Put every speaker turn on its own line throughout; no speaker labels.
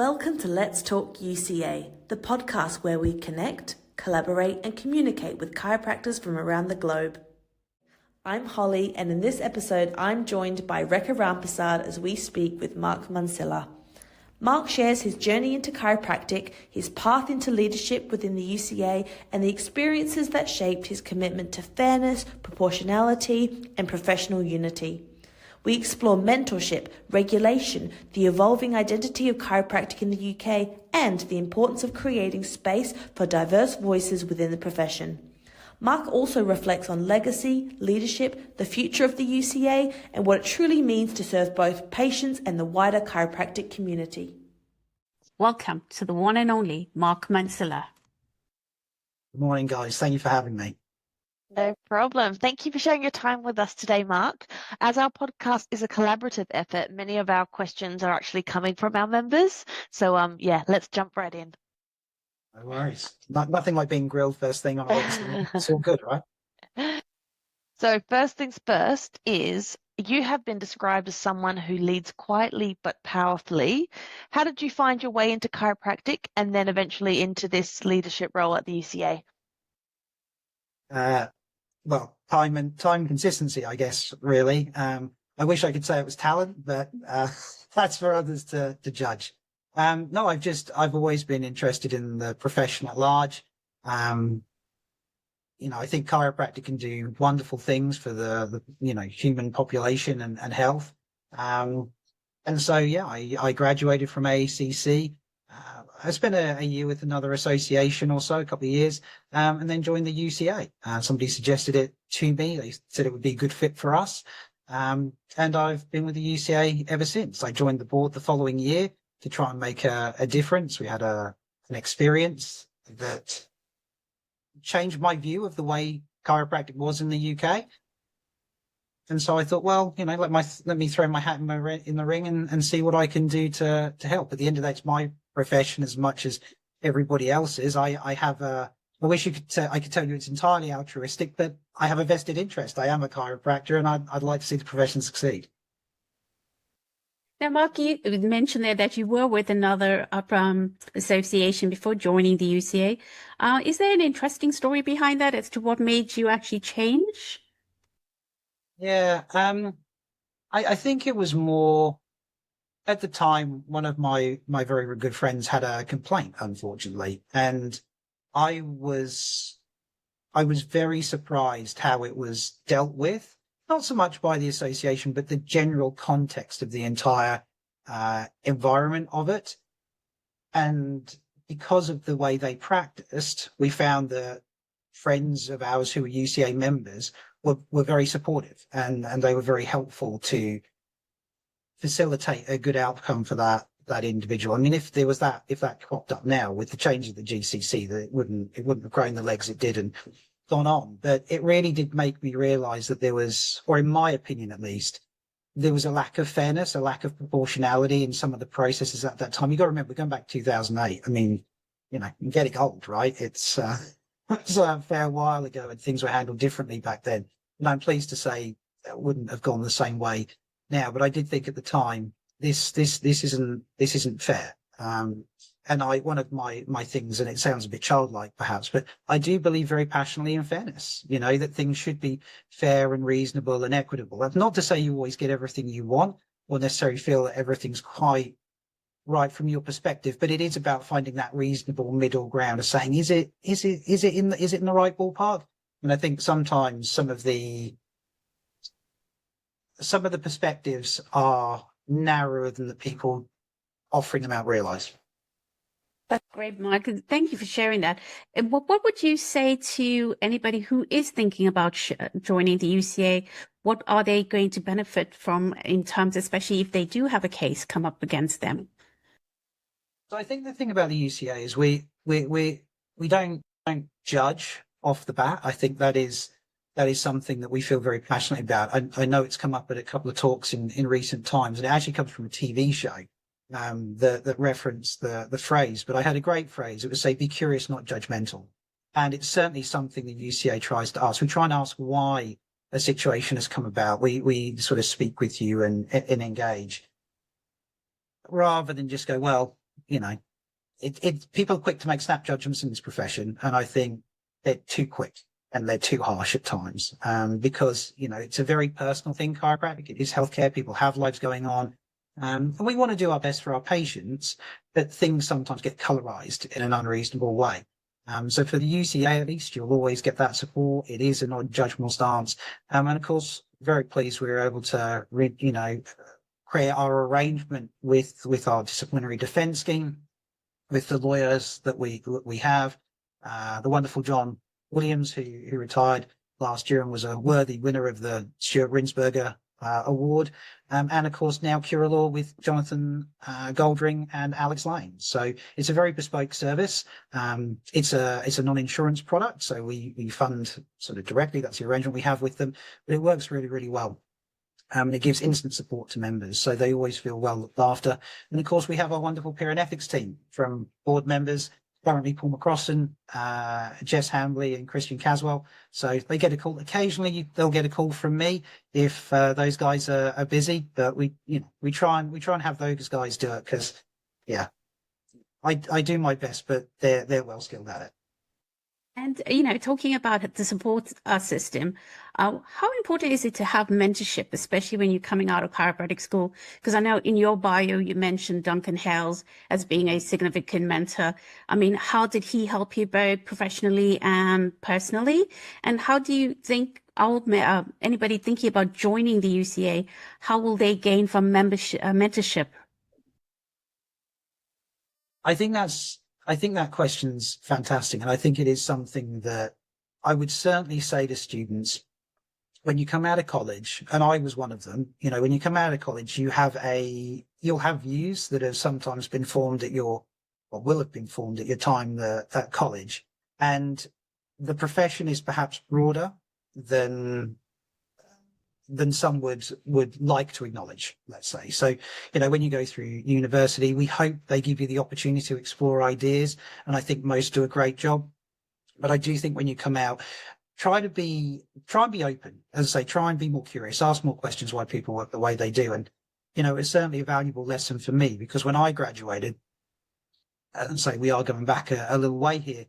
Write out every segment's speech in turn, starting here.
Welcome to Let's Talk UCA, the podcast where we connect, collaborate and communicate with chiropractors from around the globe. I'm Holly, and in this episode I'm joined by Rekha Rampasad as we speak with Marc Muncila. Marc shares his journey into chiropractic, his path into leadership within the UCA, and the experiences that shaped his commitment to fairness, proportionality and professional unity. We explore mentorship, regulation, the evolving identity of chiropractic in the UK, and the importance of creating space for diverse voices within the profession. Marc also reflects on legacy, leadership, the future of the UCA, and what it truly means to serve both patients and the wider chiropractic community.
Welcome to the one and only Marc Muncila.
Good morning, guys. Thank you for having me.
No problem. Thank you for sharing your time with us today, Marc. As our podcast is a collaborative effort, many of our questions are actually coming from our members. So, let's jump right in.
No worries. Nothing like being grilled first thing on a Wednesday. It's all good, right?
So, first things first is you have been described as someone who leads quietly but powerfully. How did you find your way into chiropractic and then eventually into this leadership role at the UCA?
Well, time and consistency, I guess, really. I wish I could say it was talent, but that's for others to judge. No, I've always been interested in the profession at large. I think chiropractic can do wonderful things for the human population and health. And so, I graduated from AACC. I spent a year with another association or so, a couple of years, and then joined the UCA. Somebody suggested it to me. They said it would be a good fit for us. And I've been with the UCA ever since. I joined the board the following year to try and make a difference. We had an experience that changed my view of the way chiropractic was in the UK. And so I thought, well, let me throw my hat in the ring and see what I can do to help. At the end of that, it's my profession as much as everybody else's. I wish I could tell you it's entirely altruistic, but I have a vested interest. I am a chiropractor and I'd like to see the profession succeed.
Now, Marc, you mentioned there that you were with another association before joining the UCA. Is there an interesting story behind that as to what made you actually change?
Yeah, I think it was more at the time. One of my very good friends had a complaint, unfortunately, and I was very surprised how it was dealt with. Not so much by the association, but the general context of the entire environment of it. And because of the way they practiced, we found that friends of ours who were UCA members were very supportive and they were very helpful to facilitate a good outcome for that individual. I mean, if that cropped up now with the change of the GCC, that it wouldn't have grown the legs it did and gone on. But it really did make me realize that there was, or in my opinion at least, there was a lack of fairness, a lack of proportionality in some of the processes at that time. You got to remember, we're going back to 2008. I mean, I'm getting old, right? It's a fair while ago and things were handled differently back then. And I'm pleased to say that wouldn't have gone the same way now. But I did think at the time, this isn't fair. And one of my things, and it sounds a bit childlike perhaps, but I do believe very passionately in fairness, that things should be fair and reasonable and equitable. That's not to say you always get everything you want or necessarily feel that everything's quite right from your perspective, but it is about finding that reasonable middle ground of saying, is it in the right ballpark? And I think sometimes some of the perspectives are narrower than the people offering them out realize.
That's great, Marc. Thank you for sharing that. And what would you say to anybody who is thinking about joining the UCA? What are they going to benefit from in terms, especially if they do have a case come up against them?
So I think the thing about the UCA is we don't judge off the bat. I think that is something that we feel very passionate about. I know it's come up at a couple of talks in recent times, and it actually comes from a TV show that referenced the phrase. But I had a great phrase. It would say, "Be curious, not judgmental." And it's certainly something the UCA tries to ask. We try and ask why a situation has come about. We sort of speak with you and engage, rather than just go, well, people are quick to make snap judgments in this profession. And I think they're too quick and they're too harsh at times. Because, it's a very personal thing, chiropractic. It is healthcare. People have lives going on. And we want to do our best for our patients, but things sometimes get colorized in an unreasonable way. So for the UCA, at least, you'll always get that support. It is a non-judgmental stance. And of course, very pleased we were able to, create our arrangement with our disciplinary defense scheme, with the lawyers that we have, the wonderful John Williams, who retired last year and was a worthy winner of the Stuart Rinsberger award, and of course now Cura Law with Jonathan Goldring and Alex Lane. So it's a very bespoke service. It's a non-insurance product, so we fund sort of directly. That's the arrangement we have with them, but it works really, really well. And it gives instant support to members, so they always feel well looked after. And of course, we have our wonderful peer and ethics team from board members, currently Paul McCrossan, Jess Hambley and Christian Caswell. So they get a call. Occasionally they'll get a call from me if those guys are busy, but we try and have those guys do it, because I do my best, but they're well skilled at it.
And, talking about the support system, how important is it to have mentorship, especially when you're coming out of chiropractic school? Because I know in your bio, you mentioned Duncan Hales as being a significant mentor. I mean, how did he help you both professionally and personally? And how do you think anybody thinking about joining the UCA, how will they gain from mentorship?
I think that question's fantastic. And I think it is something that I would certainly say to students when you come out of college, and I was one of them, when you come out of college, you'll have views that have sometimes been formed will have been formed at your time at college. And the profession is perhaps broader than some would like to acknowledge, let's say. So, when you go through university, we hope they give you the opportunity to explore ideas. And I think most do a great job. But I do think when you come out, try and be open. As I say, try and be more curious, ask more questions why people work the way they do. And, it's certainly a valuable lesson for me, because when I graduated, and say we are going back a little way here,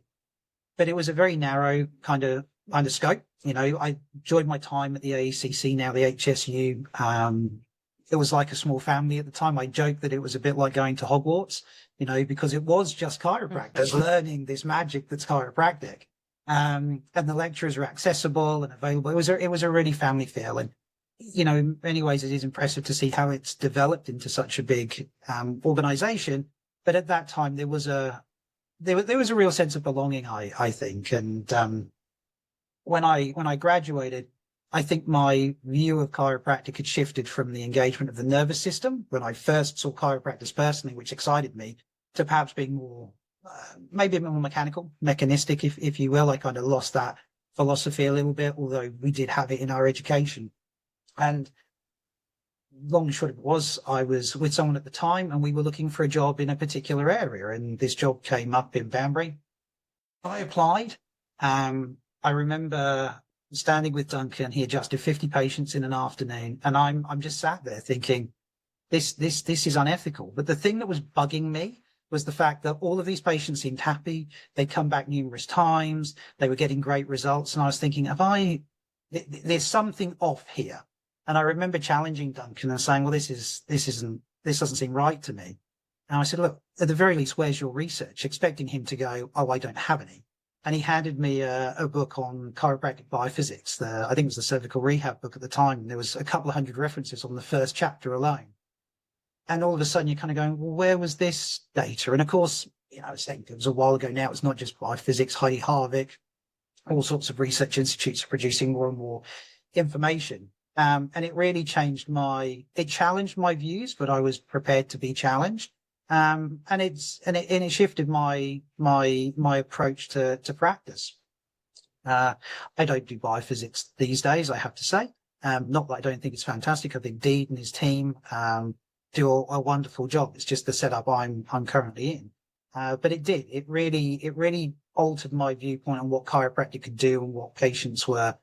but it was a very narrow kind of scope. I enjoyed my time at the AECC, now the HSU. It was like a small family at the time. I joked that it was a bit like going to Hogwarts, because it was just chiropractors learning this magic that's chiropractic. And the lecturers are accessible and available. It was a really family feel. And, in many ways, it is impressive to see how it's developed into such a big organization. But at that time, there was a real sense of belonging, I think. And when I graduated, I think my view of chiropractic had shifted from the engagement of the nervous system when I first saw chiropractors personally, which excited me, to perhaps being more, maybe a bit more mechanistic, if you will. I kind of lost that philosophy a little bit, although we did have it in our education. And long and short of it was, I was with someone at the time and we were looking for a job in a particular area, and this job came up in Banbury. I applied. I remember standing with Duncan. He adjusted 50 patients in an afternoon, and I'm just sat there thinking, this is unethical. But the thing that was bugging me was the fact that all of these patients seemed happy. They'd come back numerous times. They were getting great results. And I was thinking, there's something off here. And I remember challenging Duncan and saying, well, this doesn't seem right to me. And I said, look, at the very least, where's your research? Expecting him to go, oh, I don't have any. And he handed me a book on chiropractic biophysics. I think it was the cervical rehab book at the time. There was a couple of hundred references on the first chapter alone. And all of a sudden you're kind of going, well, where was this data? And of course, it was a while ago now. It's not just biophysics, Heidi Harvick, all sorts of research institutes are producing more and more information. And it really challenged my views, but I was prepared to be challenged. And it shifted my approach to practice. I don't do biophysics these days, I have to say. Not that I don't think it's fantastic. I think Deed and his team do a wonderful job. It's just the setup I'm currently in. But it really altered my viewpoint on what chiropractic could do and what patients were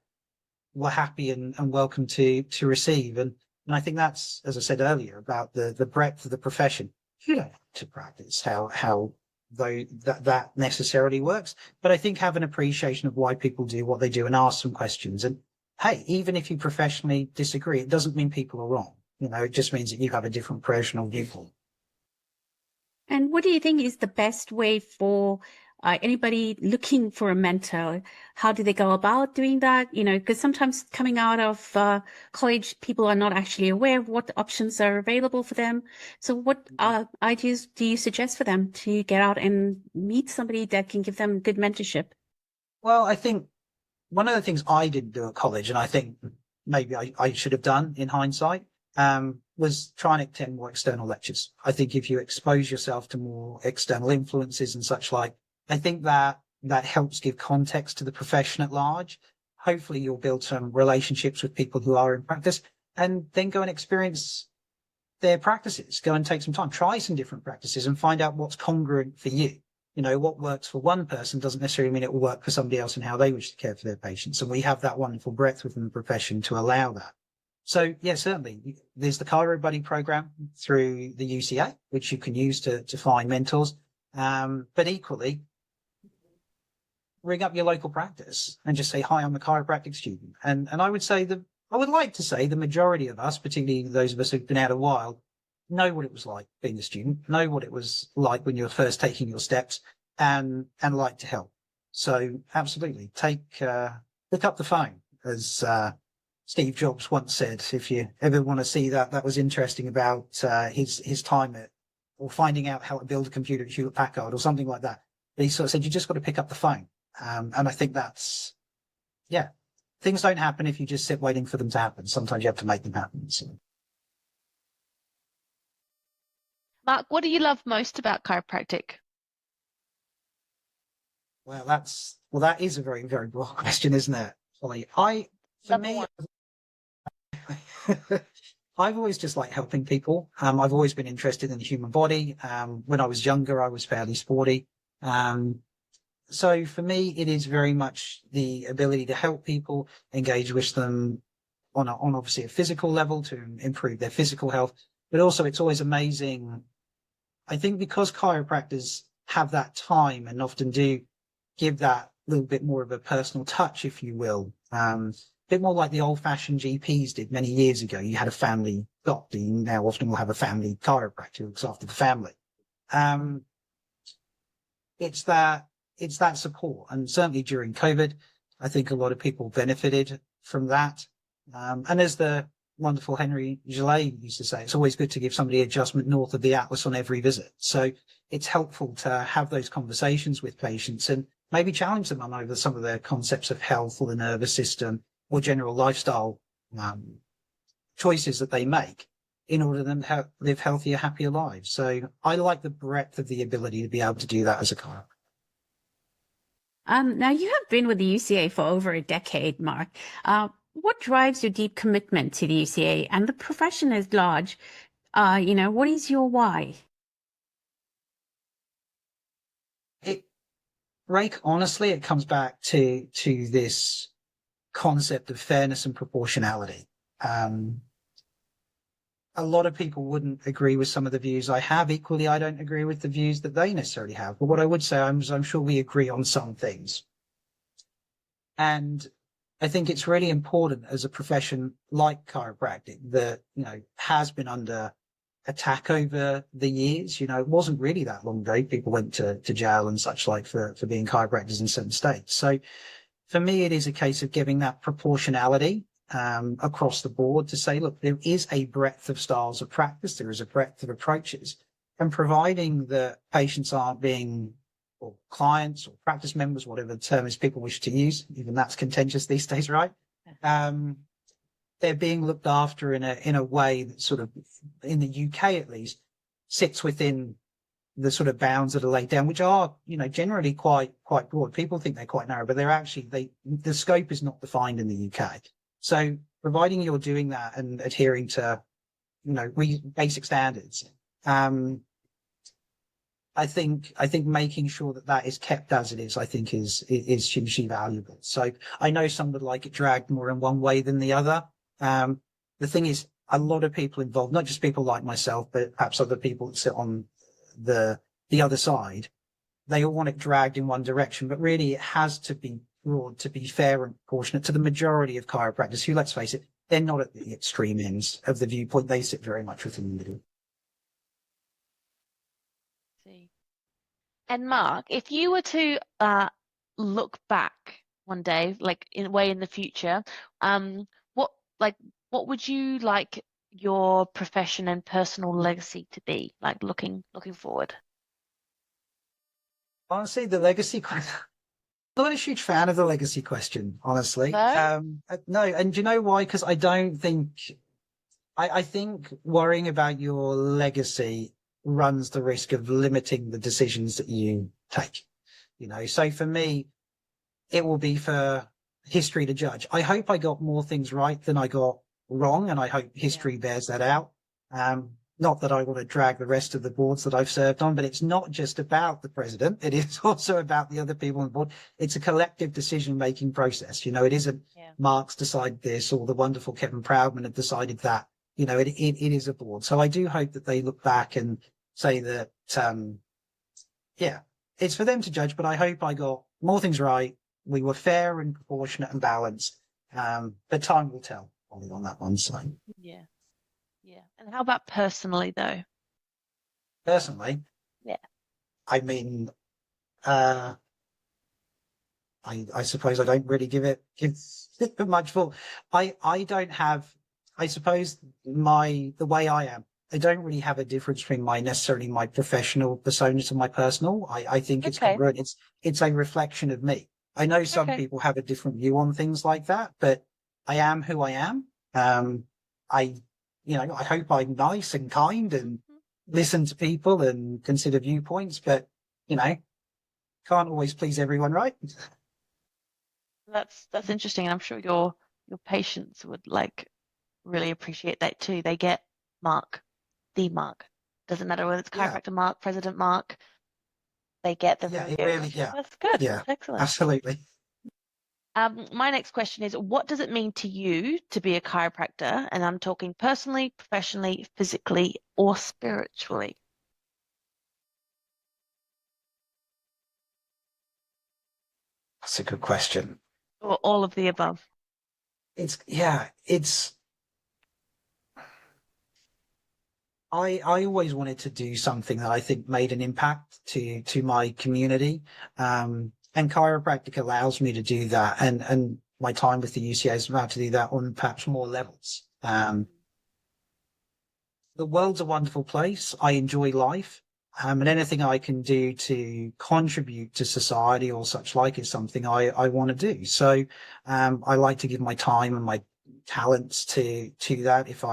happy and welcome to receive. And I think that's, as I said earlier, about the breadth of the profession. you don't have to practice how though that necessarily works. But I think have an appreciation of why people do what they do and ask some questions. And hey, even if you professionally disagree, it doesn't mean people are wrong. It just means that you have a different professional viewpoint.
And what do you think is the best way for anybody looking for a mentor? How do they go about doing that? Because sometimes coming out of college, people are not actually aware of what options are available for them. So what ideas do you suggest for them to get out and meet somebody that can give them good mentorship?
Well, I think one of the things I didn't do at college, and I think maybe I should have done in hindsight, was try and attend more external lectures. I think if you expose yourself to more external influences and such like, I think that helps give context to the profession at large. Hopefully you'll build some relationships with people who are in practice, and then go and experience their practices. Go and take some time, try some different practices and find out what's congruent for you. What works for one person doesn't necessarily mean it will work for somebody else and how they wish to care for their patients. And we have that wonderful breadth within the profession to allow that. So yeah, certainly there's the Chiro Buddy program through the UCA, which you can use to find mentors. But equally, ring up your local practice and just say, hi, I'm a chiropractic student. And I would like to say the majority of us, particularly those of us who've been out a while, know what it was like being a student, know what it was like when you were first taking your steps, and like to help. So absolutely pick up the phone, as Steve Jobs once said. If you ever want to see that was interesting about his time or finding out how to build a computer at Hewlett Packard or something like that. But he sort of said, you just got to pick up the phone. And I think things don't happen if you just sit waiting for them to happen. Sometimes you have to make them happen. So.
Mark, what do you love most about chiropractic?
Well, that is a very, very broad question, isn't it, Holly? I've always just liked helping people. I've always been interested in the human body. When I was younger, I was fairly sporty. So for me, it is very much the ability to help people, engage with them on obviously a physical level to improve their physical health. But also it's always amazing. I think because chiropractors have that time and often do give that little bit more of a personal touch, if you will, a bit more like the old fashioned GPs did many years ago. You had a family doctor, you now often will have a family chiropractor who looks after the family. It's that support. And certainly during COVID, I think a lot of people benefited from that. And as the wonderful Henry Gillet used to say, it's always good to give somebody adjustment north of the Atlas on every visit. So it's helpful to have those conversations with patients and maybe challenge them on over some of their concepts of health or the nervous system or general lifestyle choices that they make in order for them to live healthier, happier lives. So I like the breadth of the ability to be able to do that as a chiropractor.
Now, you have been with the UCA for over a decade, Mark. What drives your deep commitment to the UCA and the profession at large? What is your why?
Honestly, it comes back to this concept of fairness and proportionality. A lot of people wouldn't agree with some of the views I have. Equally, I don't agree with the views that they necessarily have. But what I would say, I'm sure we agree on some things. And I think it's really important as a profession like chiropractic that, has been under attack over the years. It wasn't really that long ago. People went to jail and such like for being chiropractors in certain states. So for me, it is a case of giving that proportionality across the board to say, look, there is a breadth of styles of practice. There is a breadth of approaches, and providing that patients aren't being, or clients or practice members, whatever the term is people wish to use, even that's contentious these days, right? They're being looked after in a way that sort of, in the UK at least, sits within the sort of bounds that are laid down, which are, generally quite broad. People think they're quite narrow, but they're actually, the scope is not defined in the UK. So providing you're doing that and adhering to, basic standards, I think making sure that is kept as it is, I think is hugely valuable. So I know some would like it dragged more in one way than the other. The thing is, a lot of people involved, not just people like myself, but perhaps other people that sit on the other side, they all want it dragged in one direction, but really it has to be broad to be fair and proportionate to the majority of chiropractors who, let's face it, they're not at the extreme ends of the viewpoint. They sit very much within the middle.
See. And Mark, if you were to look back one day, like in the future, what would you like your profession and personal legacy to be, like looking forward?
Honestly, the legacy question, I'm not a huge fan of the legacy question, honestly.
No?
No, and do you know why? Because I don't think, I think worrying about your legacy runs the risk of limiting the decisions that you take. So for me, it will be for history to judge. I hope I got more things right than I got wrong, and I hope history bears that out. Not that I want to drag the rest of the boards that I've served on, but it's not just about the president. It is also about the other people on the board. It's a collective decision-making process. It isn't Mark's decided this or the wonderful Kevin Proudman had decided that. It is a board. So I do hope that they look back and say that, it's for them to judge, but I hope I got more things right. We were fair and proportionate and balanced. But time will tell on that one side.
Yeah. Yeah. And how about personally, though?
Personally?
Yeah.
I mean, I suppose I don't really give it much thought. I don't have, I suppose the way I am, I don't really have a difference between necessarily my professional persona to my personal. I think it's congruent. It's a reflection of me. I know some people have a different view on things like that, but I am who I am. I hope I'm nice and kind and listen to people and consider viewpoints, but can't always please everyone, right?
That's interesting, and I'm sure your patients would really appreciate that too. They get Mark, the Mark. Doesn't matter whether it's chiropractor Mark, President Mark. They get the review. That's good.
Yeah,
That's excellent.
Absolutely.
My next question is, what does it mean to you to be a chiropractor? And I'm talking personally, professionally, physically, or spiritually.
That's a good question.
Or all of the above.
I always wanted to do something that I think made an impact to my community. And chiropractic allows me to do that. And my time with the UCA is allowed to do that on perhaps more levels. The world's a wonderful place. I enjoy life. And anything I can do to contribute to society or such like is something I want to do. So, I like to give my time and my talents to that if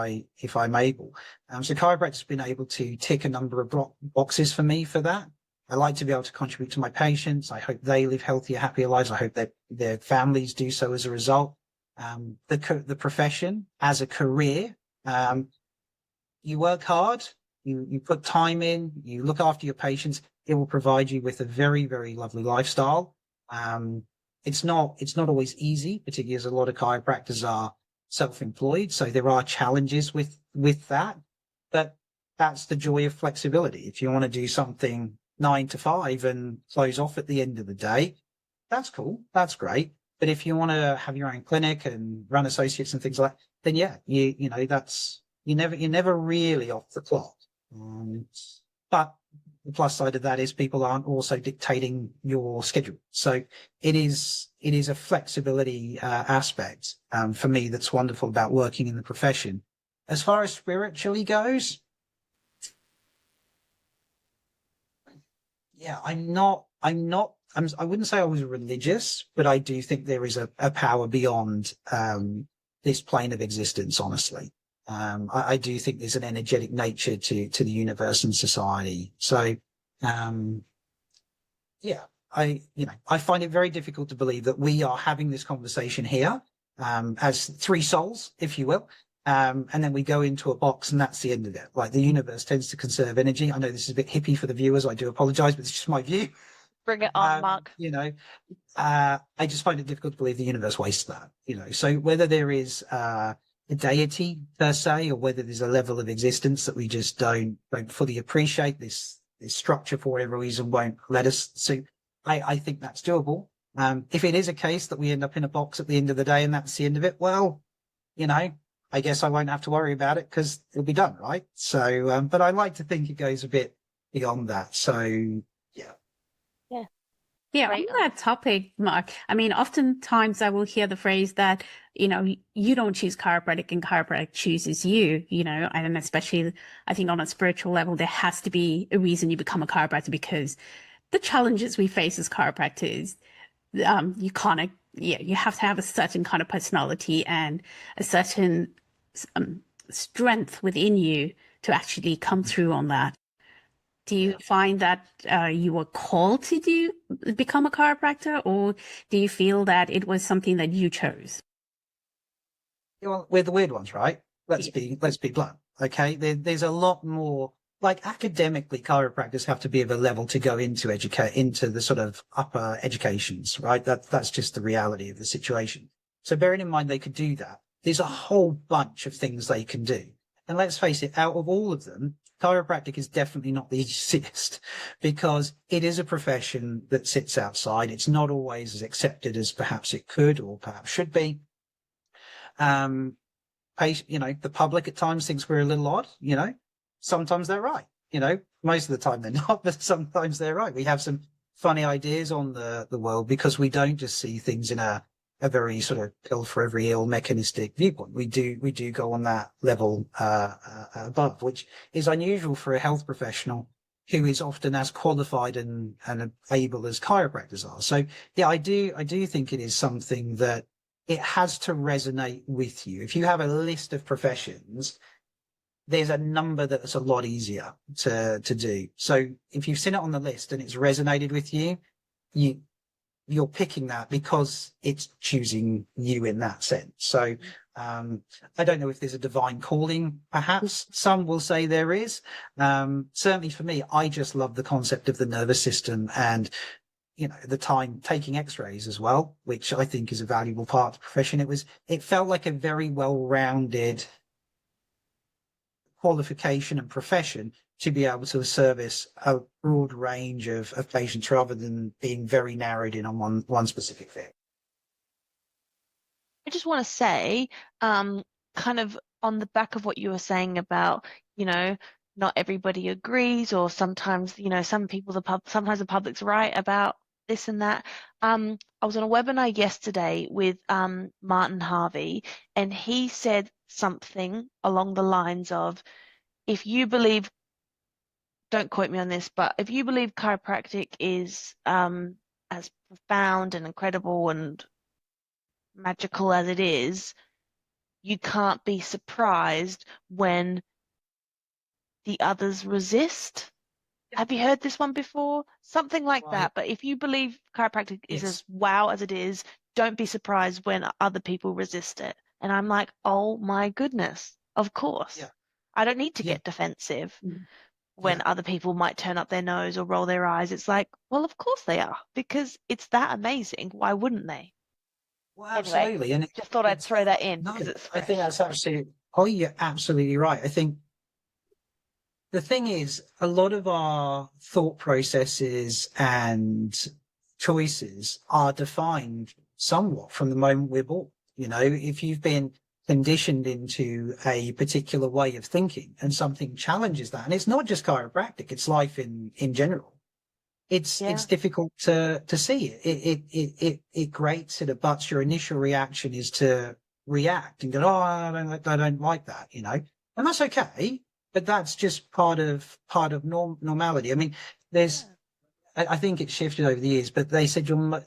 I'm able. So chiropractic's been able to tick a number of boxes for me for that. I like to be able to contribute to my patients. I hope they live healthier, happier lives. I hope that their families do so as a result. The profession as a career, you work hard, you put time in, you look after your patients. It will provide you with a very, very lovely lifestyle. It's not always easy, particularly as a lot of chiropractors are self-employed. So there are challenges with that, but that's the joy of flexibility. If you want to do something 9 to 5 and close off at the end of the day, that's cool. That's great. But if you want to have your own clinic and run associates and things like that, then you're never really off the clock. But the plus side of that is people aren't also dictating your schedule. So it is a flexibility aspect for me that's wonderful about working in the profession. As far as spiritually goes, I wouldn't say I was religious, but I do think there is a power beyond this plane of existence, honestly. I do think there's an energetic nature to the universe and society. So, I find it very difficult to believe that we are having this conversation here, as three souls, if you will. And then we go into a box and that's the end of it. Like the universe tends to conserve energy. I know this is a bit hippie for the viewers. I do apologize, but it's just my view.
Bring it on, Mark.
I just find it difficult to believe the universe wastes that, so whether there is, a deity per se, or whether there's a level of existence that we just don't fully appreciate. This structure, for whatever reason, won't let us. So I think that's doable. If it is a case that we end up in a box at the end of the day and that's the end of it, well, I guess I won't have to worry about it because it'll be done, right? So, but I like to think it goes a bit beyond that. So, yeah.
Yeah,
Great.
on that topic, Mark, I mean, oftentimes I will hear the phrase that, you don't choose chiropractic and chiropractic chooses you, and especially I think on a spiritual level, there has to be a reason you become a chiropractor because the challenges we face as chiropractors, you can't, you have to have a certain kind of personality and a certain strength within you to actually come through on that. Do you find that you were called to become a chiropractor, or do you feel that it was something that you chose?
Well, we're the weird ones, right? Let's be blunt. Okay, there's a lot more. Like academically, chiropractors have to be of a level to go into the sort of upper educations, right? That's just the reality of the situation. So bearing in mind they could do that, there's a whole bunch of things they can do. And let's face it, out of all of them, chiropractic is definitely not the easiest because it is a profession that sits outside. It's not always as accepted as perhaps it could or perhaps should be. The public at times thinks we're a little odd, sometimes they're right, most of the time they're not, but sometimes they're right. We have some funny ideas on the world because we don't just see things in a very sort of pill for every ill mechanistic viewpoint. We do go on that level above, which is unusual for a health professional who is often as qualified and able as chiropractors are. So yeah, I do think it is something that it has to resonate with you. If you have a list of professions, there's a number that's a lot easier to do. So if you've seen it on the list and it's resonated with you, you're picking that because it's choosing you in that sense. So I don't know if there's a divine calling. Perhaps some will say there is. Certainly for me, I just love the concept of the nervous system and, the time taking x-rays as well, which I think is a valuable part of the profession. It felt like a very well-rounded qualification and profession to be able to service a broad range of patients rather than being very narrowed in on one specific thing.
I just want to say, kind of on the back of what you were saying about, not everybody agrees, or sometimes, some people, sometimes the public's right about this and that. I was on a webinar yesterday with Martin Harvey, and he said something along the lines of, if you believe, don't quote me on this, but if you believe chiropractic is as profound and incredible and magical as it is, you can't be surprised when the others resist. Have you heard this one before? Something like that. But if you believe chiropractic is as wow as it is, don't be surprised when other people resist it. And I'm like, oh my goodness, of course.
Yeah.
I don't need to get defensive when other people might turn up their nose or roll their eyes. It's like, well, of course they are, because it's that amazing. Why wouldn't they?
Well, absolutely.
Anyway, just thought I'd throw that in because it's fresh.
I think that's absolutely, you're absolutely right. I think the thing is, a lot of our thought processes and choices are defined somewhat from the moment we're born. If you've been conditioned into a particular way of thinking and something challenges that, and it's not just chiropractic, it's life in general. It's difficult to see it. It grates, it abuts. Your initial reaction is to react and go, oh, I don't like that, and that's okay. But that's just part of normality. I mean, I think it's shifted over the years, but they said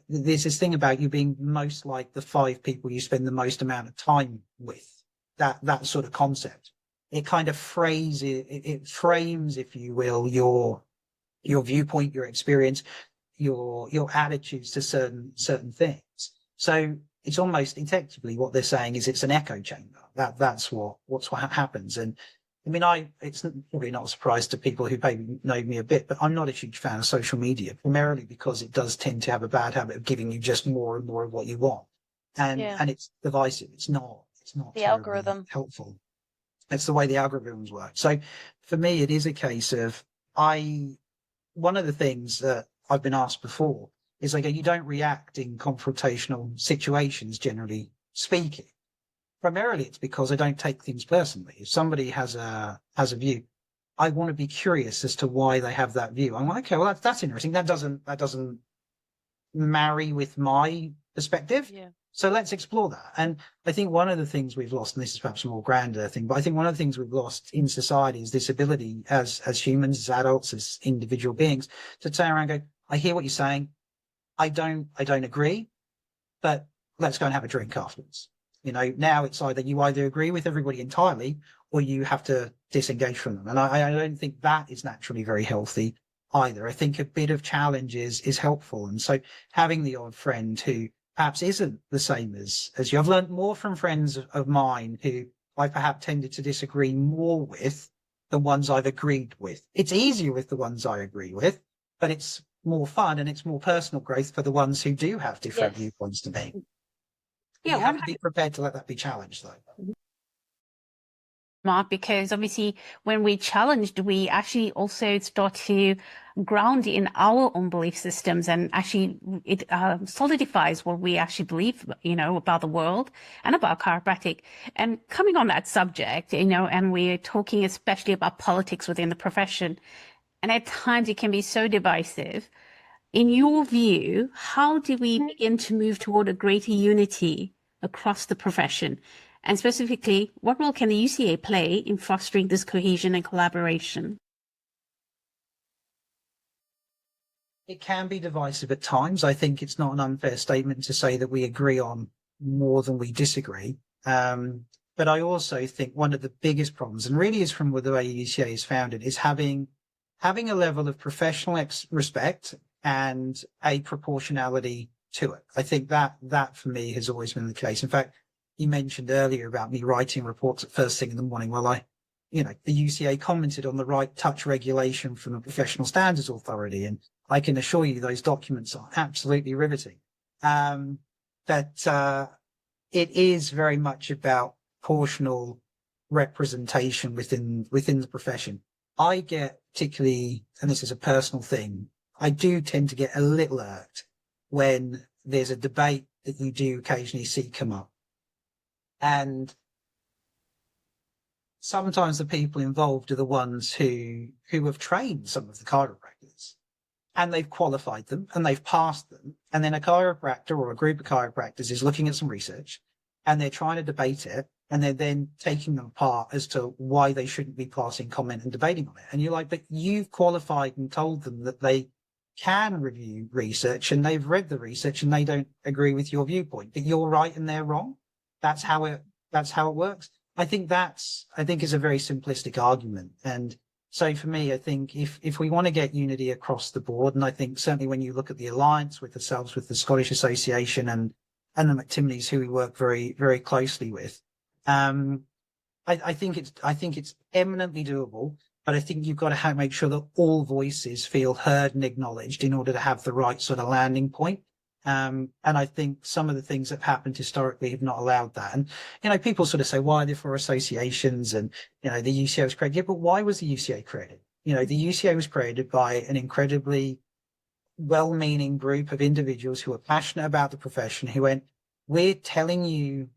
there's this thing about you being most like the 5 people you spend the most amount of time with. That sort of concept. It kind of frames, if you will, your viewpoint, your experience, your attitudes to certain things. So it's almost intellectually what they're saying is it's an echo chamber. That's what happens. And I mean, it's probably not a surprise to people who maybe know me a bit, but I'm not a huge fan of social media, primarily because it does tend to have a bad habit of giving you just more and more of what you want. And it's divisive. It's not It's not
The
terribly
algorithm.
helpful. It's the way the algorithms work. So for me, it is a case of one of the things that I've been asked before is like, you don't react in confrontational situations, generally speaking. Primarily, it's because I don't take things personally. If somebody has a view, I want to be curious as to why they have that view. I'm like, okay, well, that's interesting. That doesn't marry with my perspective.
Yeah.
So let's explore that. And I think one of the things we've lost, and this is perhaps a more grander thing, but I think one of the things we've lost in society is this ability as humans, as adults, as individual beings, to turn around and go, I hear what you're saying. I don't agree, but let's go and have a drink afterwards. Now it's either you either agree with everybody entirely or you have to disengage from them. And I don't think that is naturally very healthy either. I think a bit of challenge is helpful. And so having the odd friend who perhaps isn't the same as you. I've learned more from friends of mine who I perhaps tended to disagree more with than ones I've agreed with. It's easier with the ones I agree with, but it's more fun and it's more personal growth for the ones who do have different viewpoints to me.
Yeah,
you have to be prepared to let that be challenged, though.
Mark, because obviously when we're challenged, we actually also start to ground in our own belief systems, and actually it solidifies what we actually believe, about the world and about chiropractic. And coming on that subject, and we're talking especially about politics within the profession, and at times it can be so divisive. In your view, how do we begin to move toward a greater unity across the profession? And specifically, what role can the UCA play in fostering this cohesion and collaboration?
It can be divisive at times. I think it's not an unfair statement to say that we agree on more than we disagree. But I also think one of the biggest problems, and really is from the way UCA is founded, is having a level of professional respect and a proportionality to it. I think that for me has always been the case. In fact, you mentioned earlier about me writing reports at first thing in the morning. Well, the UCA commented on the right touch regulation from the Professional Standards Authority, and I can assure you those documents are absolutely riveting. That it is very much about proportional representation within the profession. I get particularly, and this is a personal thing, I do tend to get a little irked when there's a debate that you do occasionally see come up. And sometimes the people involved are the ones who have trained some of the chiropractors, and they've qualified them and they've passed them. And then a chiropractor or a group of chiropractors is looking at some research and they're trying to debate it, and they're then taking them apart as to why they shouldn't be passing comment and debating on it. And you're like, but you've qualified and told them that they can review research and they've read the research and they don't agree with your viewpoint, but you're right and they're wrong. That's how it works. I think is a very simplistic argument. And so for me, I think if we want to get unity across the board, and I think certainly when you look at the alliance with ourselves, with the Scottish Association and the McTimneys, who we work very, very closely with, I think it's eminently doable. But I think you've got to make sure that all voices feel heard and acknowledged in order to have the right sort of landing point. And I think some of the things that have happened historically have not allowed that. And, people sort of say, why are there four associations? And, the UCA was created. Yeah, but why was the UCA created? The UCA was created by an incredibly well-meaning group of individuals who are passionate about the profession, who went, we're telling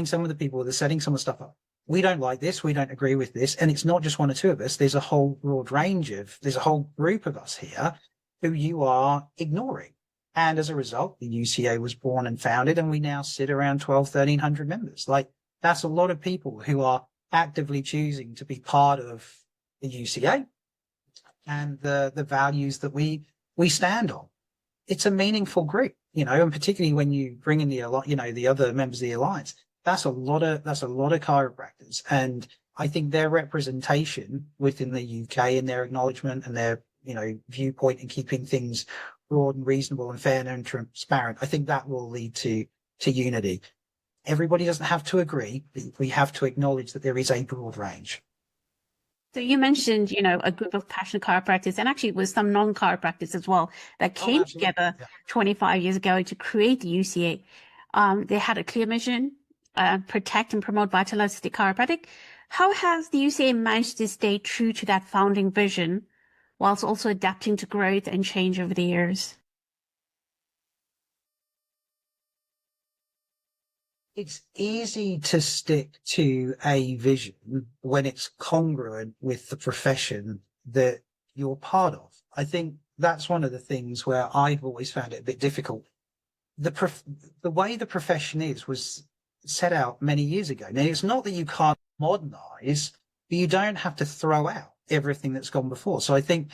some of the people that are setting some of the stuff up, we don't like this, we don't agree with this. And it's not just one or two of us. There's a whole broad range there's a whole group of us here who you are ignoring. And as a result, the UCA was born and founded, and we now sit around 1,300 members. Like, that's a lot of people who are actively choosing to be part of the UCA and the values that we stand on. It's a meaningful group, and particularly when you bring in the other members of the alliance, that's a lot of chiropractors. And I think their representation within the UK and their acknowledgement and their, viewpoint and keeping things broad and reasonable and fair and transparent, I think that will lead to unity. Everybody doesn't have to agree, but we have to acknowledge that there is a broad range.
So you mentioned, a group of passionate chiropractors, and actually with some non-chiropractors as well, that came together 25 years ago to create the UCA. They had a clear mission, protect and promote vitalistic chiropractic. How has the UCA managed to stay true to that founding vision whilst also adapting to growth and change over the years?
It's easy to stick to a vision when it's congruent with the profession that you're part of. I think that's one of the things where I've always found it a bit difficult. The way the profession was set out many years ago. Now, it's not that you can't modernize, but you don't have to throw out everything that's gone before. So I think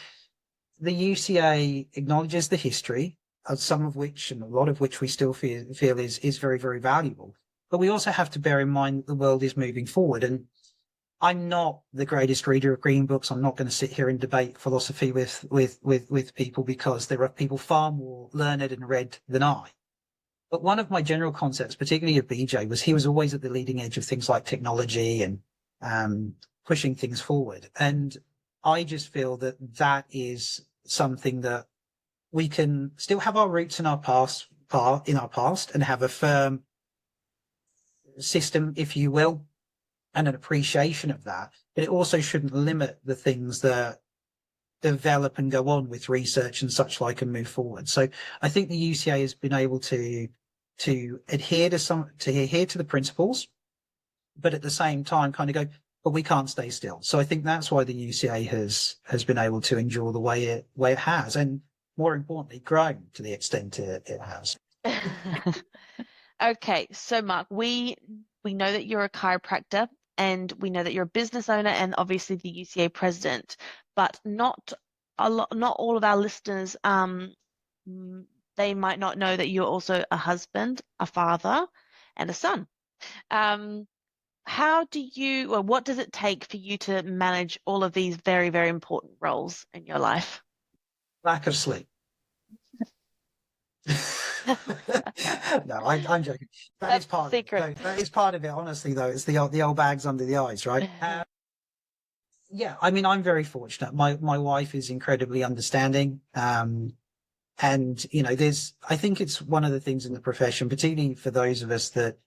the UCA acknowledges the history, some of which and a lot of which we still feel is very, very valuable. But we also have to bear in mind that the world is moving forward. And I'm not the greatest reader of green books. I'm not going to sit here and debate philosophy with people, because there are people far more learned and read than I. But one of my general concepts, particularly of BJ, was he was always at the leading edge of things like technology and pushing things forward. And I just feel that that is something that we can still have our roots in our past and have a firm system, if you will, and an appreciation of that. But it also shouldn't limit the things that develop and go on with research and such like and move forward. So I think the UCA has been able to adhere to the principles, but at the same time kind of go, but we can't stay still. So I think that's why the UCA has been able to endure the way it has, and more importantly, grown to the extent it has.
Okay, so Marc, we know that you're a chiropractor, and we know that you're a business owner and obviously the UCA president, but not all of our listeners, they might not know that you're also a husband, a father, and a son. What does it take for you to manage all of these very, very important roles in your life?
Lack of sleep. No, I'm joking. That is part
secret.
of it. That is part of it, honestly, though. It's the old bags under the eyes, right? Yeah, I mean, I'm very fortunate. My wife is incredibly understanding. And, you know, I think it's one of the things in the profession, particularly for those of us that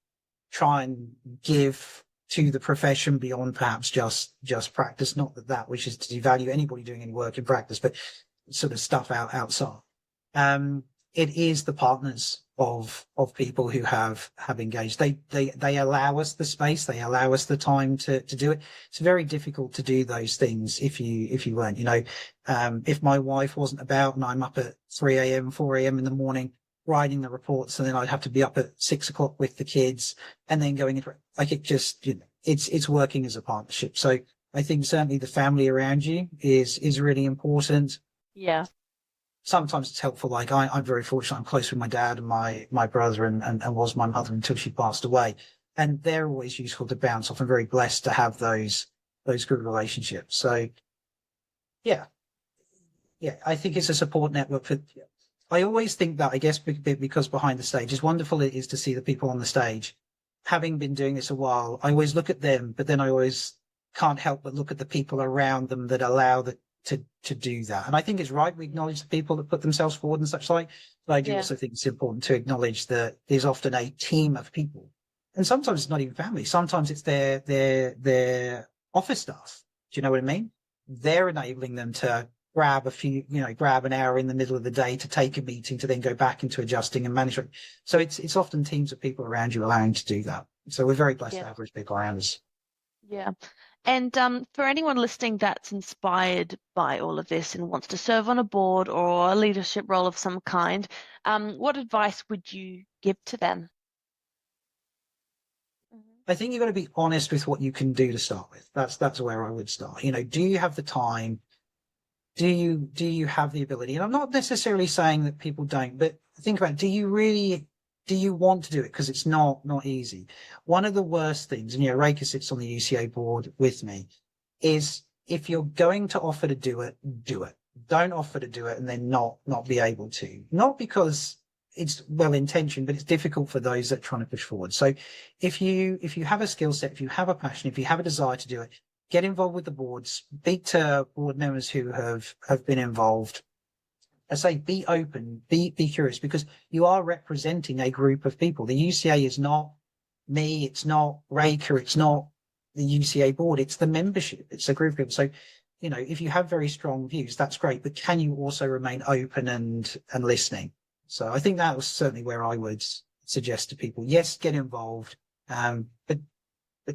try and give to the profession beyond perhaps just practice. Not that wishes to devalue anybody doing any work in practice, but sort of stuff outside. It is the partners of people who have engaged. They allow us the space. They allow us the time to do it. It's very difficult to do those things if you weren't, you know, if my wife wasn't about and I'm up at 3 a.m., 4 a.m. in the morning writing the reports, and then I'd have to be up at 6 o'clock with the kids and then going into like it just, you know, it's working as a partnership. So I think certainly the family around you is really important.
Yeah.
Sometimes it's helpful. Like I'm very fortunate. I'm close with my dad and my brother and was my mother until she passed away. And they're always useful to bounce off. I'm very blessed to have those good relationships. So yeah, I think it's a support network for, I always think that, I guess, because behind the stage, as wonderful it is to see the people on the stage, having been doing this a while, I always look at them, but then I always can't help but look at the people around them that allow to do that. And I think it's right we acknowledge the people that put themselves forward and such like, but I do also think it's important to acknowledge that there's often a team of people. And sometimes it's not even family. Sometimes it's their office staff. Do you know what I mean? They're enabling them to grab an hour in the middle of the day to take a meeting to then go back into adjusting and management. So it's often teams of people around you allowing to do that. So we're very blessed to have those people around us.
Yeah. And for anyone listening that's inspired by all of this and wants to serve on a board or a leadership role of some kind, what advice would you give to them?
I think you've got to be honest with what you can do to start with. That's where I would start. You know, do you have the time? Do you have the ability? And I'm not necessarily saying that people don't, but think about, do you want to do it? Because it's not easy. One of the worst things, and Reika sits on the UCA board with me, is if you're going to offer to do it, do it. Don't offer to do it and then not be able to. Not because it's well intentioned, but it's difficult for those that are trying to push forward. So if you have a skill set, if you have a passion, if you have a desire to do it, get involved with the boards, speak to board members who have been involved. I say be open, be curious, because you are representing a group of people. The UCA is not me, it's not Reka, it's not the UCA board, it's the membership, it's a group of people. So, you know, if you have very strong views, that's great, but can you also remain open and listening? So I think that was certainly where I would suggest to people, yes, get involved, but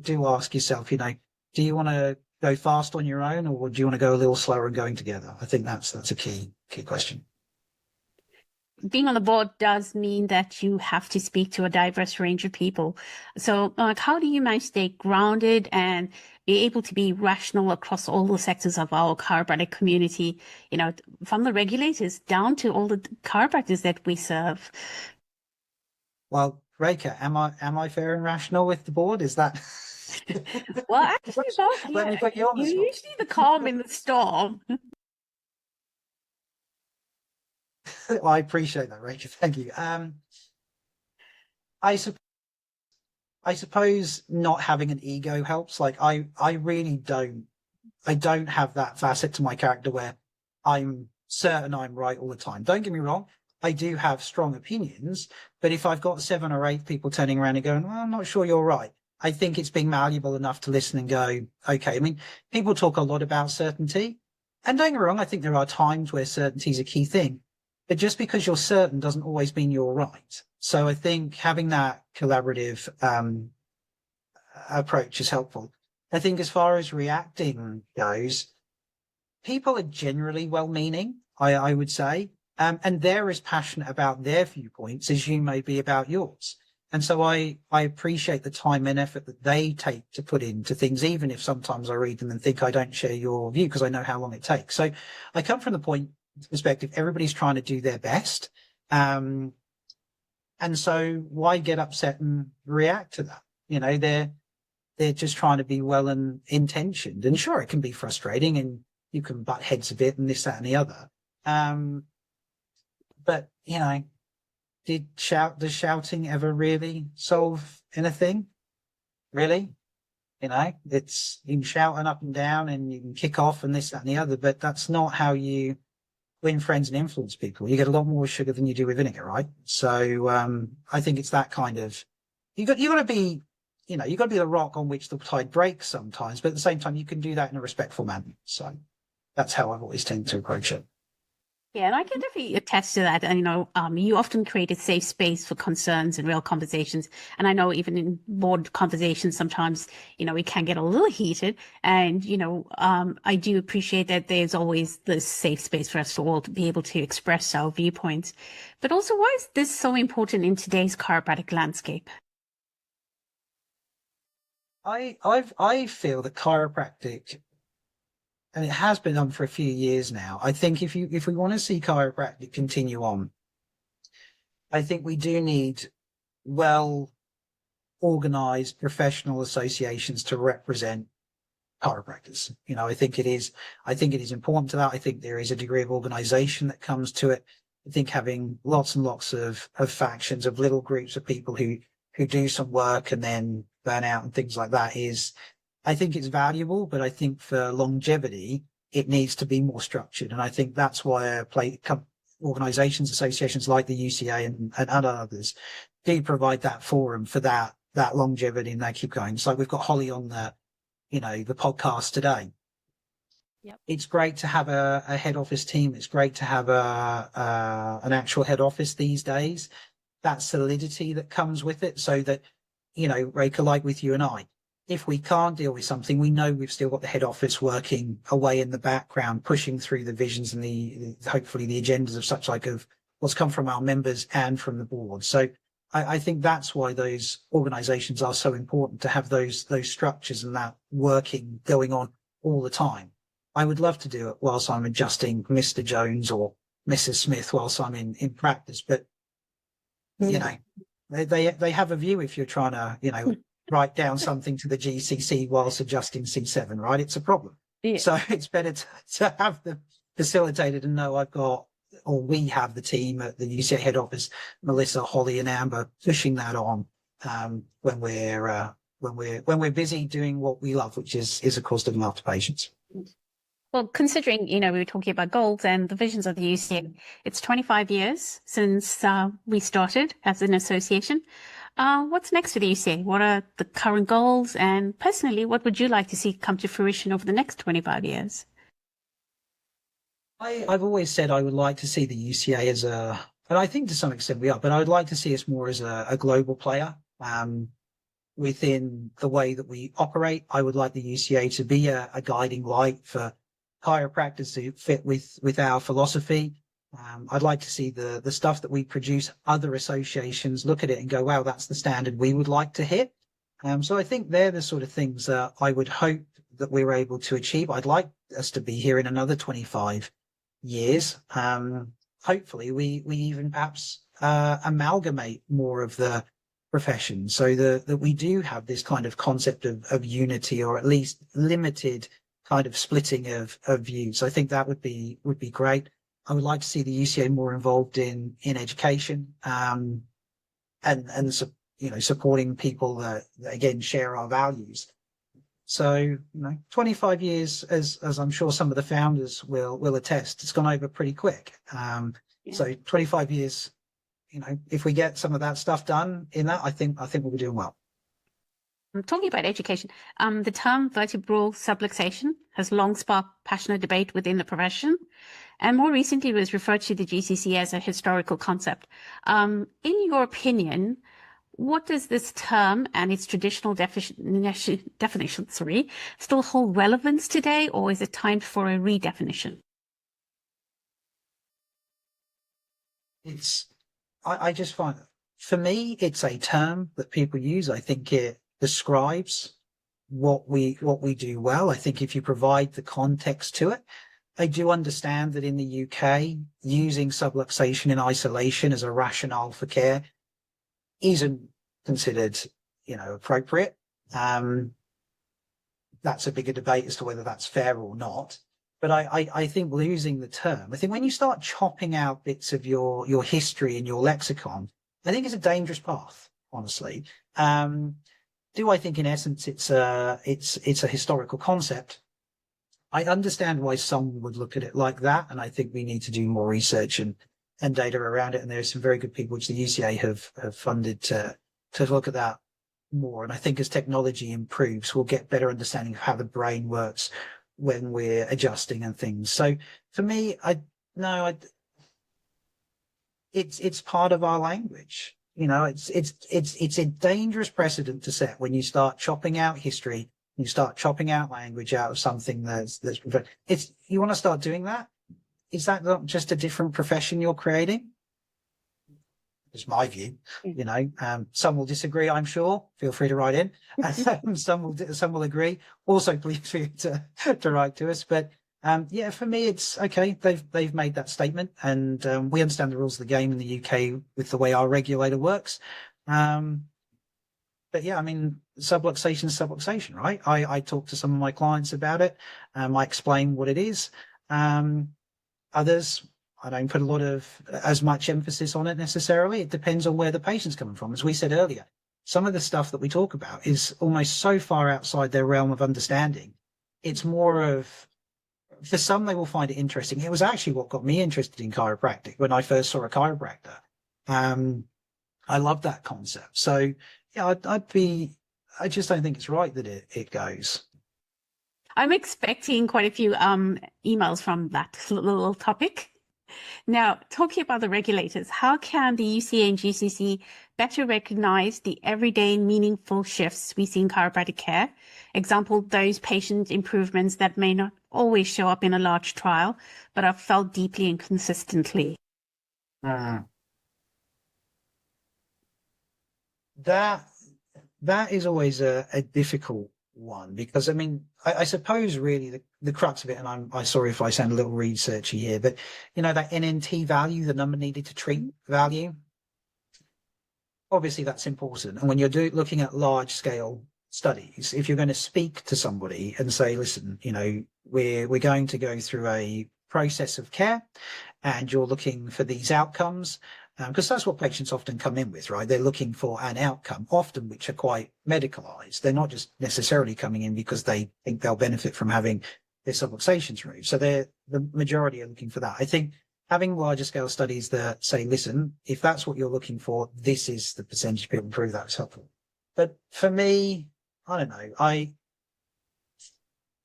do ask yourself, you know, do you want to go fast on your own, or do you want to go a little slower and going together? I think that's a key question.
Being on the board does mean that you have to speak to a diverse range of people. So how do you manage to stay grounded and be able to be rational across all the sectors of our chiropractic community, you know, from the regulators down to all the chiropractors that we serve?
Well, Reka, am I fair and rational with the board? Is that...
Well, actually,
Let me put you on the
you're
spot.
usually the calm in the storm.
Well, I appreciate that, Rachel. Thank you. I suppose not having an ego helps. Like I really don't have that facet to my character where I'm certain I'm right all the time. Don't get me wrong. I do have strong opinions, but if I've got 7 or 8 people turning around and going, well, I'm not sure you're right, I think it's being malleable enough to listen and go, okay. I mean, people talk a lot about certainty, and don't get me wrong, I think there are times where certainty is a key thing. But just because you're certain doesn't always mean you're right. So I think having that collaborative approach is helpful. I think as far as reacting goes, people are generally well-meaning, I would say, and they're as passionate about their viewpoints as you may be about yours. And so I appreciate the time and effort that they take to put into things, even if sometimes I read them and think I don't share your view because I know how long it takes. So I come from the perspective, everybody's trying to do their best. And so why get upset and react to that? You know, they're just trying to be well and intentioned. And sure, it can be frustrating and you can butt heads a bit and this, that, and the other. But, you know, does shouting ever really solve anything? Really? You know, it's, you can shout and up and down and you can kick off and this, that, and the other, but that's not how you win friends and influence people. You get a lot more sugar than you do with vinegar, right? So, I think it's that kind of, you got to be, you know, you got to be the rock on which the tide breaks sometimes, but at the same time, you can do that in a respectful manner. So that's how I've always tended to approach it.
Yeah, and I can definitely attest to that. And, you know, you often create a safe space for concerns and real conversations. And I know even in board conversations, sometimes, you know, it can get a little heated. And, you know, I do appreciate that there's always this safe space for us to all to be able to express our viewpoints. But also, why is this so important in today's chiropractic landscape?
I feel that chiropractic, and it has been on for a few years now. I think if we want to see chiropractic continue on, I think we do need well organized professional associations to represent chiropractors. You know, I think it is important to that. I think there is a degree of organization that comes to it. I think having lots and lots of factions of little groups of people who do some work and then burn out and things like that I think it's valuable, but I think for longevity, it needs to be more structured. And I think that's why organizations, associations like the UCA and others do provide that forum for that longevity, and they keep going. It's like we've got Holly on the podcast today.
Yep.
It's great to have a head office team. It's great to have an actual head office these days. That solidity that comes with it, so that, you know, Reka, like with you and I, if we can't deal with something, we know we've still got the head office working away in the background, pushing through the visions and hopefully the agendas of such like of what's come from our members and from the board. So I think that's why those organizations are so important, to have those structures and that working going on all the time. I would love to do it whilst I'm adjusting Mr. Jones or Mrs. Smith whilst I'm in practice, but you know, they have a view if you're trying to, you know, write down something to the GCC whilst adjusting C7, right? It's a problem. Yeah. So it's better to have them facilitated and know we have the team at the UCA head office, Melissa, Holly and Amber, pushing that on when we're busy doing what we love, which is of course looking after patients.
Well, considering, you know, we were talking about goals and the visions of the UCA, it's 25 years since we started as an association. What's next for the UCA? What are the current goals? And personally, what would you like to see come to fruition over the next 25 years?
I've always said I would like to see the UCA as and I think to some extent we are, but I would like to see us more as a global player. Within the way that we operate, I would like the UCA to be a guiding light for chiropractors to fit with our philosophy. I'd like to see the stuff that we produce, other associations look at it and go, wow, that's the standard we would like to hit. So I think they're the sort of things that I would hope that we were able to achieve. I'd like us to be here in another 25 years. Hopefully we even perhaps amalgamate more of the profession so that we do have this kind of concept of unity, or at least limited kind of splitting of views. I think that would be great. I would like to see the UCA more involved in education, and supporting people that again share our values. So 25 years, as I'm sure some of the founders will attest, it's gone over pretty quick. So 25 years, if we get some of that stuff done in that, I think we'll be doing well.
Talking about education, the term vertebral subluxation has long sparked passionate debate within the profession, and more recently was referred to the GCC as a historical concept. In your opinion, what does this term and its traditional definition, still hold relevance today, or is it time for a redefinition?
I just find, for me, it's a term that people use. I think it describes what we do well. I think if you provide the context to it, I do understand that in the UK, using subluxation in isolation as a rationale for care isn't considered, appropriate. That's a bigger debate as to whether that's fair or not. But I think losing the term, I think when you start chopping out bits of your history and your lexicon, I think it's a dangerous path, honestly. Do I think in essence it's a historical concept? I understand why some would look at it like that, and I think we need to do more research and data around it. And there's some very good people which the UCA have funded to look at that more. And I think as technology improves, we'll get better understanding of how the brain works when we're adjusting and things. So for me, it's part of our language. It's a dangerous precedent to set when you start chopping out history, you start chopping out language out of something you want to start doing that. Is that not just a different profession you're creating? Is my view. Some will disagree, I'm sure. Feel free to write in. Some will agree. Also, please feel to write to us. But for me, it's okay. They've made that statement, and we understand the rules of the game in the UK with the way our regulator works. But yeah, I mean, subluxation is subluxation, right? I talk to some of my clients about it. I explain what it is. Others, I don't put as much emphasis on it necessarily. It depends on where the patient's coming from. As we said earlier, some of the stuff that we talk about is almost so far outside their realm of understanding. It's more of, for some, they will find it interesting. It was actually what got me interested in chiropractic when I first saw a chiropractor. I love that concept. So yeah, I just don't think it's right that it goes.
I'm expecting quite a few emails from that little topic. Now, talking about the regulators, how can the UCA and GCC better recognize the everyday meaningful shifts we see in chiropractic care? Example, those patient improvements that may not always show up in a large trial, but are felt deeply and consistently.
That is always a difficult one, because I mean, I suppose really the crux of it, and I'm sorry if I sound a little researchy here, but that NNT value, the number needed to treat value, obviously that's important. And when you're looking at large scale studies, if you're going to speak to somebody and say, listen, we're going to go through a process of care and you're looking for these outcomes, because that's what patients often come in with, right? They're looking for an outcome, often which are quite medicalized. They're not just necessarily coming in because they think they'll benefit from having their subluxations removed. So the majority are looking for that. I think having larger scale studies that say, listen, if that's what you're looking for, this is the percentage of people improve, that's helpful. But for me, I don't know,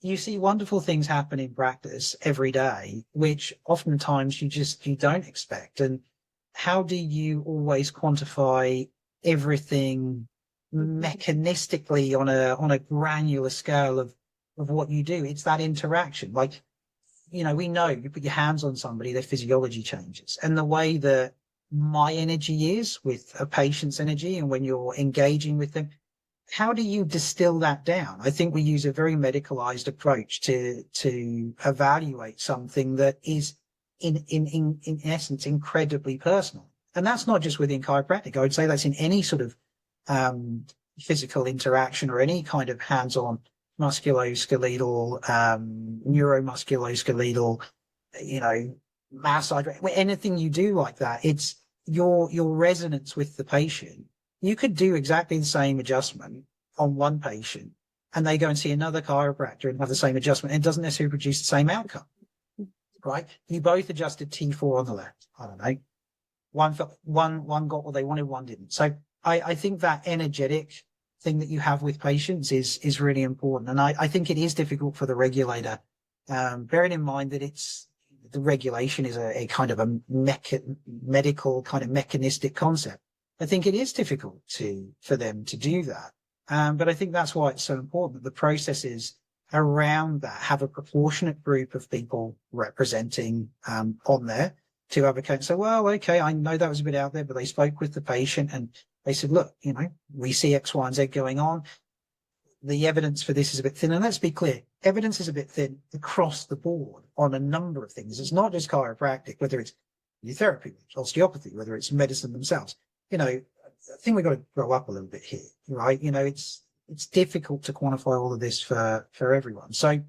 you see wonderful things happen in practice every day, which oftentimes you don't expect. And how do you always quantify everything mechanistically on a granular scale of what you do? It's that interaction. Like, you know, we know you put your hands on somebody, their physiology changes. And the way that my energy is with a patient's energy, and when you're engaging with them, how do you distill that down? I think we use a very medicalized approach to evaluate something that is in essence incredibly personal. And that's not just within chiropractic. I would say that's in any sort of physical interaction or any kind of hands-on musculoskeletal, neuromusculoskeletal, you know, massage, anything you do like that, it's your resonance with the patient. You could do exactly the same adjustment on one patient and they go and see another chiropractor and have the same adjustment, and it doesn't necessarily produce the same outcome, right? You both adjusted T4 on the left. I don't know. One got what they wanted, one didn't. So I think that energetic thing that you have with patients is really important. And I think it is difficult for the regulator, bearing in mind that the regulation is a kind of a medical kind of mechanistic concept. I think it is difficult for them to do that. But I think that's why it's so important that the processes around that have a proportionate group of people representing, on there to advocate. So, well, okay, I know that was a bit out there, but they spoke with the patient and they said, look, you know, we see X, Y, and Z going on. The evidence for this is a bit thin. And let's be clear, evidence is a bit thin across the board on a number of things. It's not just chiropractic, whether it's therapy, osteopathy, whether it's medicine themselves. You know, I think we've got to grow up a little bit here, right? You know, it's difficult to quantify all of this for everyone. So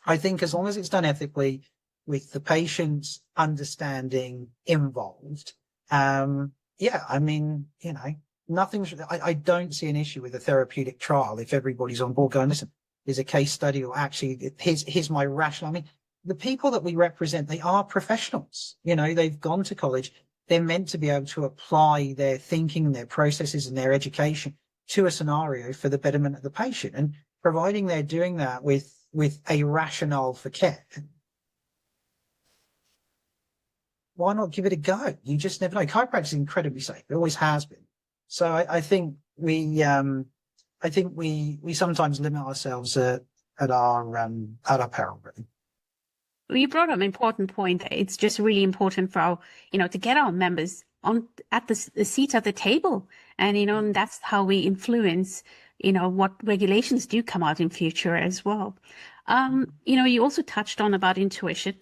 I think as long as it's done ethically with the patient's understanding involved, yeah, I mean, you know, I don't see an issue with a therapeutic trial if everybody's on board going, listen, there's a case study, or actually here's my rationale. I mean, the people that we represent, they are professionals. You know, they've gone to college. They're meant to be able to apply their thinking and their processes and their education to a scenario for the betterment of the patient. And providing they're doing that with a rationale for care, why not give it a go? You just never know. Chiropractic is incredibly safe. It always has been. So I think we sometimes limit ourselves at our peril, really.
You brought up an important point. It's just really important for our, to get our members at the seat at the table. And, and that's how we influence, what regulations do come out in future as well. You also touched on about intuition.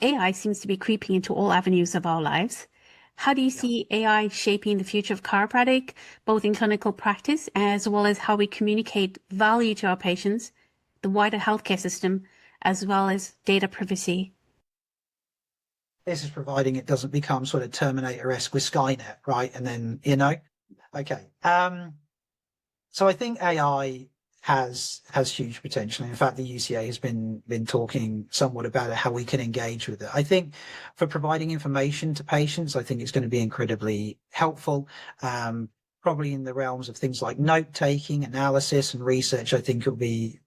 AI seems to be creeping into all avenues of our lives. How do you see AI shaping the future of chiropractic, both in clinical practice as well as how we communicate value to our patients, the wider healthcare system, as well as data privacy?
This is providing it doesn't become sort of Terminator-esque with Skynet, right? And then, okay. So I think AI has huge potential. In fact, the UCA has been talking somewhat about it, how we can engage with it. I think for providing information to patients, I think it's going to be incredibly helpful. Probably in the realms of things like note-taking, analysis, and research, I think it'll be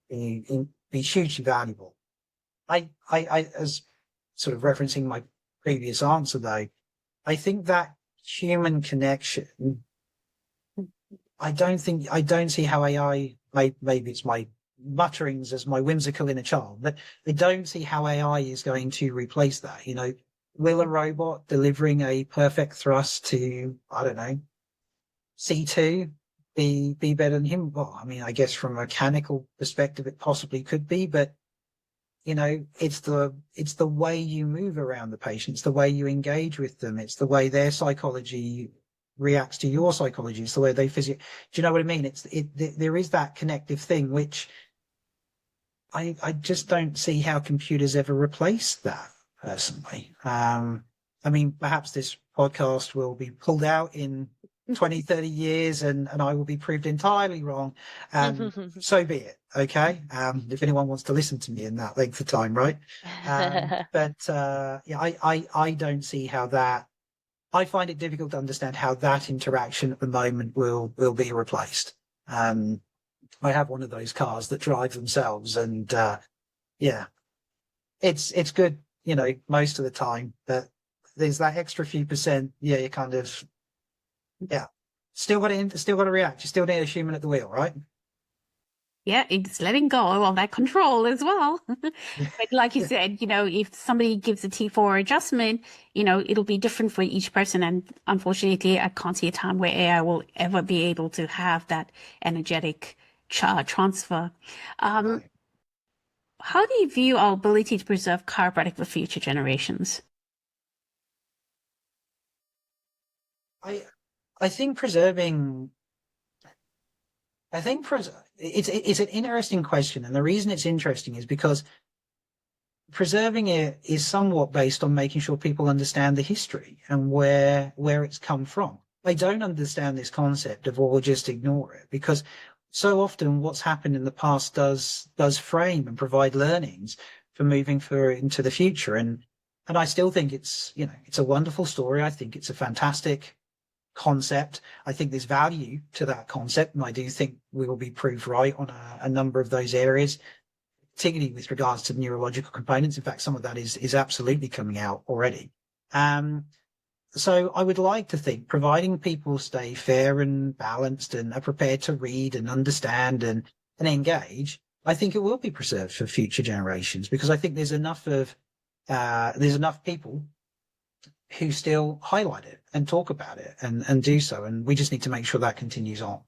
hugely valuable. I as sort of referencing my previous answer though, I think that human connection, I don't see how AI, maybe it's my mutterings as my whimsical inner child, but I don't see how AI is going to replace that. Will a robot delivering a perfect thrust to, I don't know, C2 be better than him? Well, I mean, I guess from a mechanical perspective, it possibly could be, but it's the way you move around the patient. It's the way you engage with them. It's the way their psychology reacts to your psychology. It's the way they do you know what I mean? There is that connective thing, which I just don't see how computers ever replace that personally. I mean, perhaps this podcast will be pulled out in 20, 30 years and I will be proved entirely wrong. And so be it. Okay. If anyone wants to listen to me in that length of time, right? Yeah, I don't see how that, I find it difficult to understand how that interaction at the moment will be replaced. I have one of those cars that drive themselves, and yeah, it's good, most of the time, but there's that extra few percent. Yeah, you kind of, yeah, still got to react. You still need a human at the wheel, right?
Yeah, it's letting go of that control as well. But like you said, if somebody gives a T4 adjustment, it'll be different for each person. And unfortunately, I can't see a time where AI will ever be able to have that energetic transfer.
Right.
How do you view our ability to preserve chiropractic for future generations?
I think preserving. I think it's an interesting question, and the reason it's interesting is because preserving it is somewhat based on making sure people understand the history and where it's come from. They don't understand this concept of, well, we'll just ignore it, because so often what's happened in the past does frame and provide learnings for moving forward into the future. And I still think it's a wonderful story. I think it's a fantastic concept. I think there's value to that concept, and I do think we will be proved right on a number of those areas, particularly with regards to neurological components. In fact, some of that is absolutely coming out already. So I would like to think, providing people stay fair and balanced and are prepared to read and understand and engage, I think it will be preserved for future generations, because I think there's enough people who still highlight it and talk about it and do so. And we just need to make sure that continues on.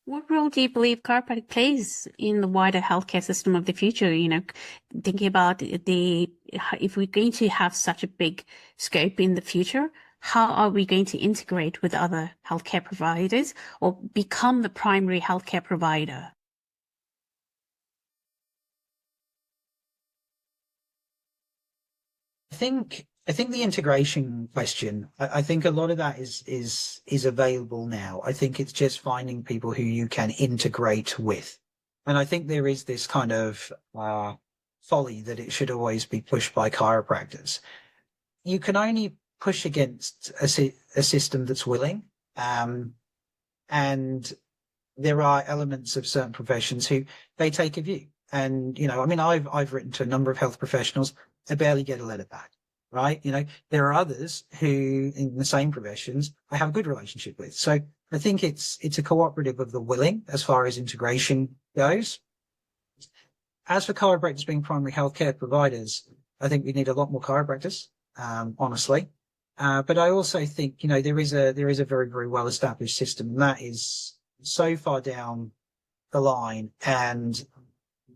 What role do you believe chiropractic plays in the wider healthcare system of the future? Thinking about if we're going to have such a big scope in the future, how are we going to integrate with other healthcare providers or become the primary healthcare provider?
I think the integration question, I think a lot of that is available now. I think it's just finding people who you can integrate with. And I think there is this kind of folly that it should always be pushed by chiropractors. You can only push against a system that's willing. And there are elements of certain professions who they take a view. And, I've written to a number of health professionals. I barely get a letter back. Right. There are others who in the same professions I have a good relationship with. So I think it's a cooperative of the willing as far as integration goes. As for chiropractors being primary healthcare providers, I think we need a lot more chiropractors, honestly. But I also think, there is a very, very well established system, and that is so far down the line. And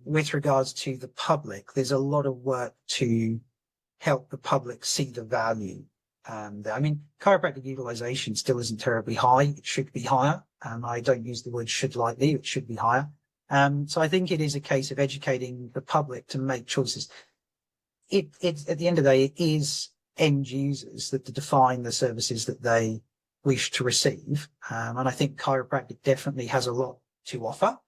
with regards to the public, there's a lot of work to help the public see the value. Chiropractic utilization still isn't terribly high. It should be higher. I don't use the word should lightly. It should be higher. So I think it is a case of educating the public to make choices. It's at the end of the day, it is end users that define the services that they wish to receive. And I think chiropractic definitely has a lot to offer.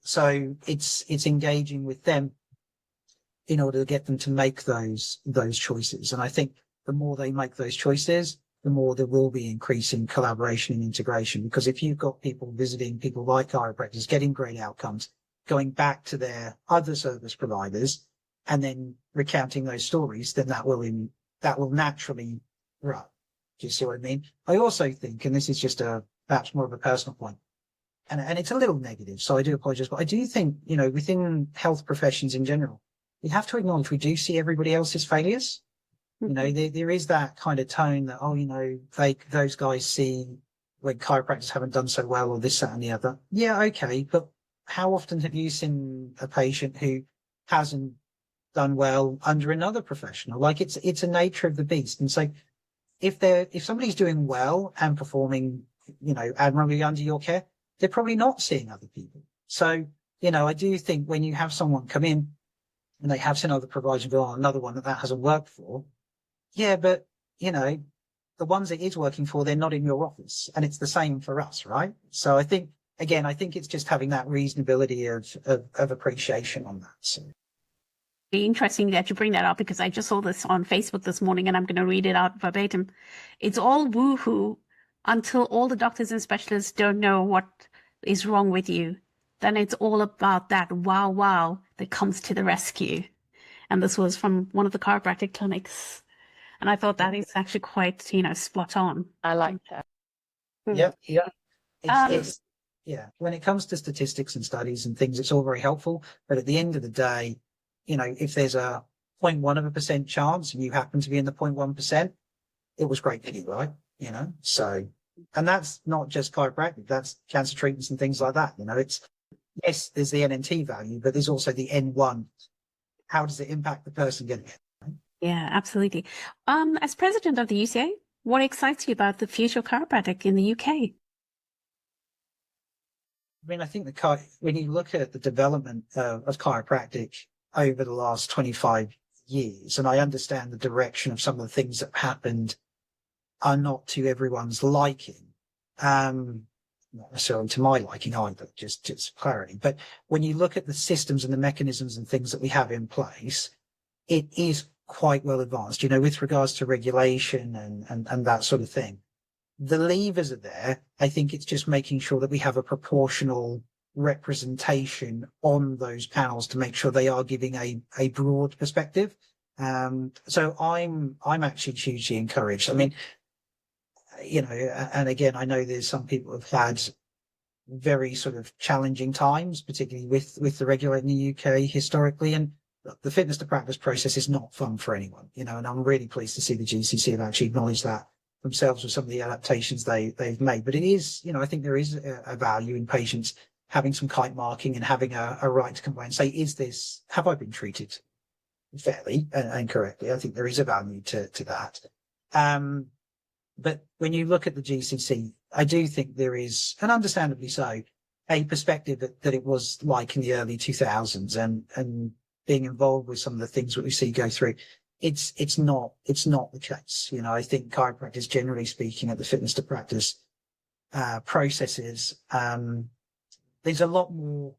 So it's engaging with them in order to get them to make those choices. And I think the more they make those choices, the more there will be increasing collaboration and integration. Because if you've got people visiting people like chiropractors, getting great outcomes, going back to their other service providers and then recounting those stories, then that will naturally run. Do you see what I mean? I also think, and this is just perhaps more of a personal point, and it's a little negative, so I do apologize, but I do think, within health professions in general, you have to acknowledge we do see everybody else's failures. There is that kind of tone that, those guys see when chiropractors haven't done so well or this, that and the other. Yeah, okay. But how often have you seen a patient who hasn't done well under another professional? Like it's a nature of the beast. And so if somebody's doing well and performing, admirably under your care, they're probably not seeing other people. So, I do think when you have someone come in and they have seen other providers and go on another one that hasn't worked for. Yeah, but, the ones it is working for, they're not in your office. And it's the same for us, right? So I think again, I think it's just having that reasonability of appreciation on that. So.
Be interesting that you bring that up, because I just saw this on Facebook this morning and I'm going to read it out verbatim. It's all woohoo until all the doctors and specialists don't know what is wrong with you. Then it's all about that wow that comes to the rescue. And this was from one of the chiropractic clinics. And I thought that is actually quite, spot on.
I like that.
Yeah. Yeah. When it comes to statistics and studies and things, it's all very helpful. But at the end of the day, if there's a 0.1% chance and you happen to be in the 0.1%, it was great for you, right? So, and that's not just chiropractic, that's cancer treatments and things like that. Yes, there's the NNT value, but there's also the N1. How does it impact the person getting it? Right?
Yeah, absolutely. As president of the UCA, what excites you about the future of chiropractic in the UK?
I think when you look at the development of chiropractic over the last 25 years, and I understand the direction of some of the things that happened are not to everyone's liking, not necessarily to my liking either, just clarity. But when you look at the systems and the mechanisms and things that we have in place, it is quite well advanced, with regards to regulation and that sort of thing. The levers are there. I think it's just making sure that we have a proportional representation on those panels to make sure they are giving a broad perspective. So I'm actually hugely encouraged. And again, I know there's some people who've had very sort of challenging times, particularly with the regulator in the UK historically. And the fitness to practice process is not fun for anyone, and I'm really pleased to see the GCC have actually acknowledged that themselves with some of the adaptations they've made. But it is, I think there is a value in patients having some kite marking and having a right to complain and say, have I been treated fairly and correctly? I think there is a value to that. But when you look at the GCC, I do think there is, and understandably so, a perspective that it was like in the early 2000s and being involved with some of the things that we see go through. It's not the case. I think chiropractors, generally speaking, at the fitness to practice processes, there's a lot more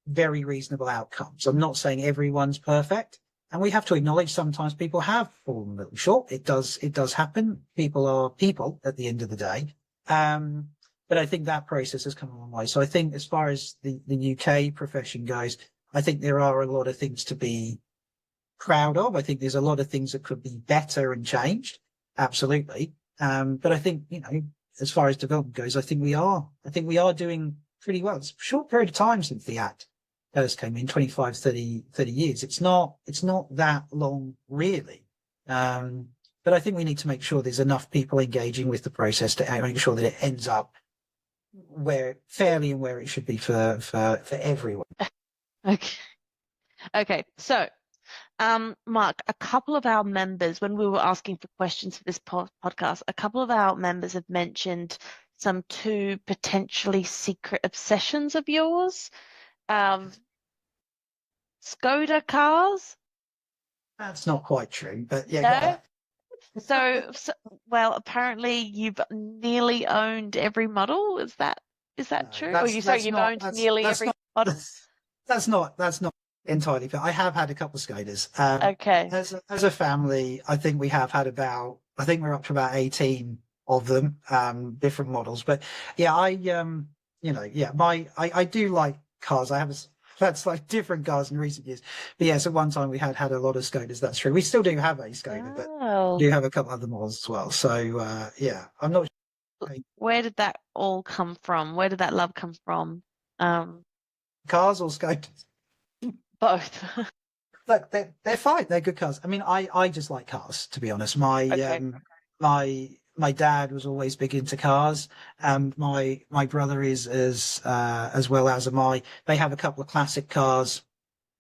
very reasonable outcomes. I'm not saying everyone's perfect, and we have to acknowledge sometimes people have fallen a little short. It does happen. People are people at the end of the day. But I think that process has come a long way. So I think as far as the UK profession goes, I think there are a lot of things to be proud of. I think there's a lot of things that could be better and changed. Absolutely. But I think, as far as development goes, I think we are doing pretty well. It's a short period of time since the Act first came in, 25, 30 years. It's not that long really. But I think we need to make sure there's enough people engaging with the process to make sure that it ends up fairly and where it should be for everyone.
Okay. So, Mark, a couple of our members, when we were asking for questions for this podcast, a couple of our members have mentioned some 2 potentially secret obsessions of yours. Skoda cars?
That's not quite true, but yeah.
No? So, well, apparently you've nearly owned every model. Is that true? Or you've owned nearly every model?
That's not entirely fair. I have had a couple of Skodas.
Okay.
As a family, I think we have had we're up to about 18 of them, different models. But yeah, I do like cars. That's like different cars in recent years. But yes, at one time we had a lot of Skodas. That's true. We still do have a Skoda, but we do have a couple other models as well. So yeah, I'm not sure.
Where did that all come from? Where did that love come from?
Cars or Skodas?
Both.
Look, they're fine. They're good cars. I mean, I just like cars, to be honest. My dad was always big into cars. My brother is as well as am I. They have a couple of classic cars.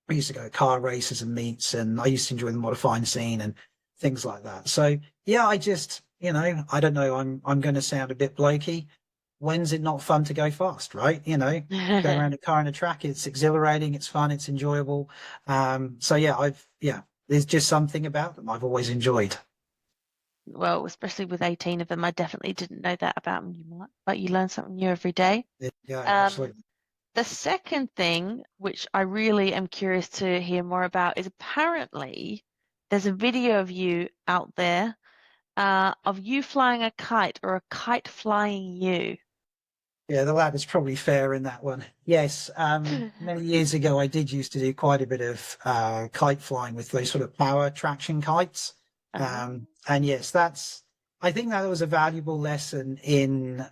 We used to go to car races and meets, and I used to enjoy the modifying scene and things like that. So yeah, I just, I don't know. I'm going to sound a bit blokey. When's it not fun to go fast, right? Go around a car on a track. It's exhilarating. It's fun. It's enjoyable. So yeah, there's just something about them I've always enjoyed.
Well, especially with 18 of them, I definitely didn't know that about you, Mark, but you learn something new every day.
Yeah,
Um,
absolutely.
the second thing, which I really am curious to hear more about, is apparently there's a video of you out there, of you flying a kite or a kite flying you.
Yeah, the ladder's probably fair in that one. Yes, many years ago, I did used to do quite a bit of kite flying with those sort of power traction kites.
Um,
And yes, I think that was a valuable lesson in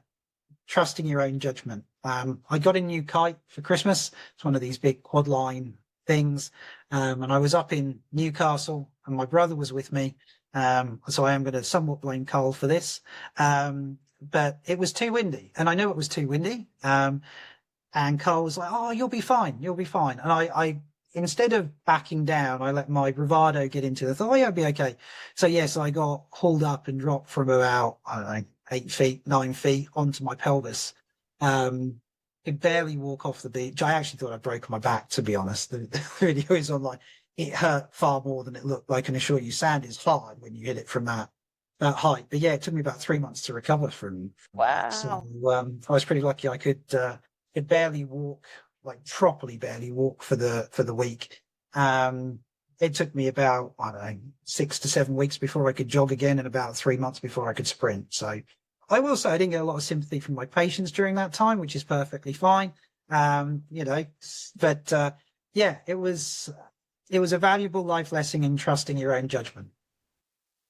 trusting your own judgment. I got a new kite for Christmas. It's one of these big quad line things. And I was up in Newcastle and my brother was with me. So I am going to somewhat blame Carl for this. But it was too windy and I knew it was too windy. And Carl was like, "Oh, you'll be fine. You'll be fine." And I instead of backing down, I let my bravado get into it. I thought, "Oh, yeah, I'll be okay." So yes, I got hauled up and dropped from about, I don't know, 8 feet, 9 feet onto my pelvis. Could barely walk off the beach. I actually thought I'd broken my back, to be honest. The video is online. It hurt far more than it looked. I can assure you, sand is hard when you hit it from that height. But yeah, it took me about 3 months to recover from that. So
wow.
I was pretty lucky. I could barely walk, like properly barely walk for the week. It took me about, I don't know, 6 to 7 weeks before I could jog again and about 3 months before I could sprint. So I will say I didn't get a lot of sympathy from my patients during that time, which is perfectly fine. You know, but yeah, it was a valuable life lesson in trusting your own judgment.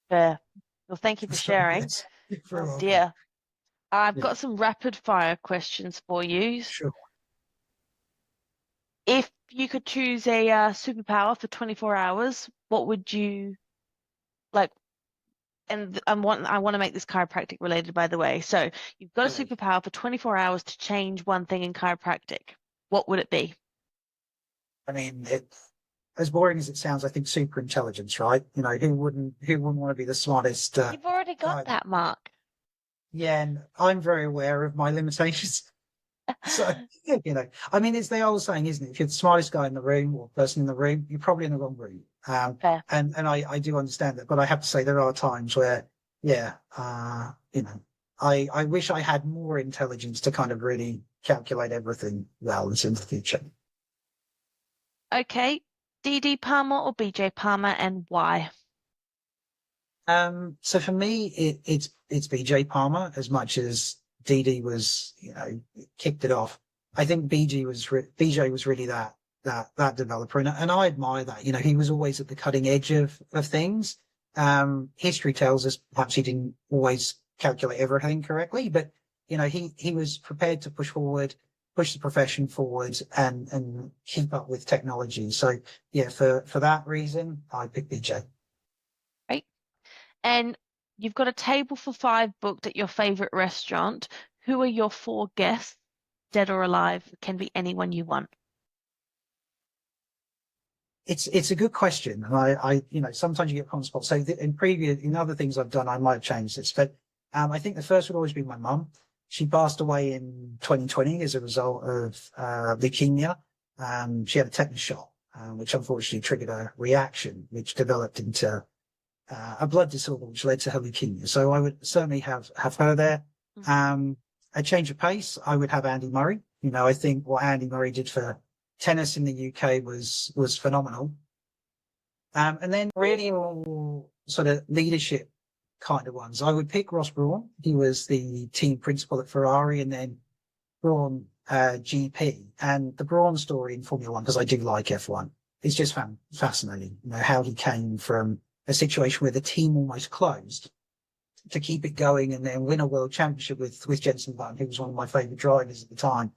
Fair. Well, thank you for
So
sharing.
yes, you're very
Oh
welcome.
dear. I've
Yeah,
got some rapid fire questions for you.
sure.
If you could choose a superpower for 24 hours, what would you like? And I want to make this chiropractic related, by the way. So you've got a
Okay.
superpower for 24 hours to change one thing in chiropractic. What would it be?
I mean, as boring as it sounds, I think super intelligence, right? You know, who wouldn't want to be the smartest
You've already got
guy?
that, Mark.
Yeah, and I'm very aware of my limitations. So, you know, I mean, it's the old saying, isn't it? If you're the smartest guy in the room or person in the room, you're probably in the wrong room.
Fair.
And I do understand that, but I have to say there are times where, yeah, you know, I wish I had more intelligence to kind of really calculate everything well into the future.
Okay. DD Palmer or BJ Palmer and why?
So for me, it's BJ Palmer as much as DD was, you know, kicked it off. I think BJ was really that developer, and I admire that. You know, he was always at the cutting edge of things. History tells us perhaps he didn't always calculate everything correctly, but you know, he was prepared to push the profession forward, and keep up with technology. So yeah, for that reason, I pick BJ.
Right. And you've got a table for five booked at your favorite restaurant. Who are your four guests, dead or alive? Can be anyone you want.
It's a good question, and I you know, sometimes you get put on the spot. So in other things I've done, I might have changed this, but I think the first would always be my mum. She passed away in 2020 as a result of leukemia. She had a tetanus shot, which unfortunately triggered a reaction, which developed into a blood disorder, which led to her leukemia. So I would certainly have her there. Um, a change of pace, I would have Andy Murray. You know, I think what Andy Murray did for tennis in the UK was phenomenal. And then really more sort of leadership kind of ones. I would pick Ross Brawn. He was the team principal at Ferrari, and then Brawn GP. And the Brawn story in Formula One, because I do like F1, is just fascinating. You know, how he came from a situation where the team almost closed to keep it going and then win a world championship with Jenson Button, who was one of my favourite drivers at the time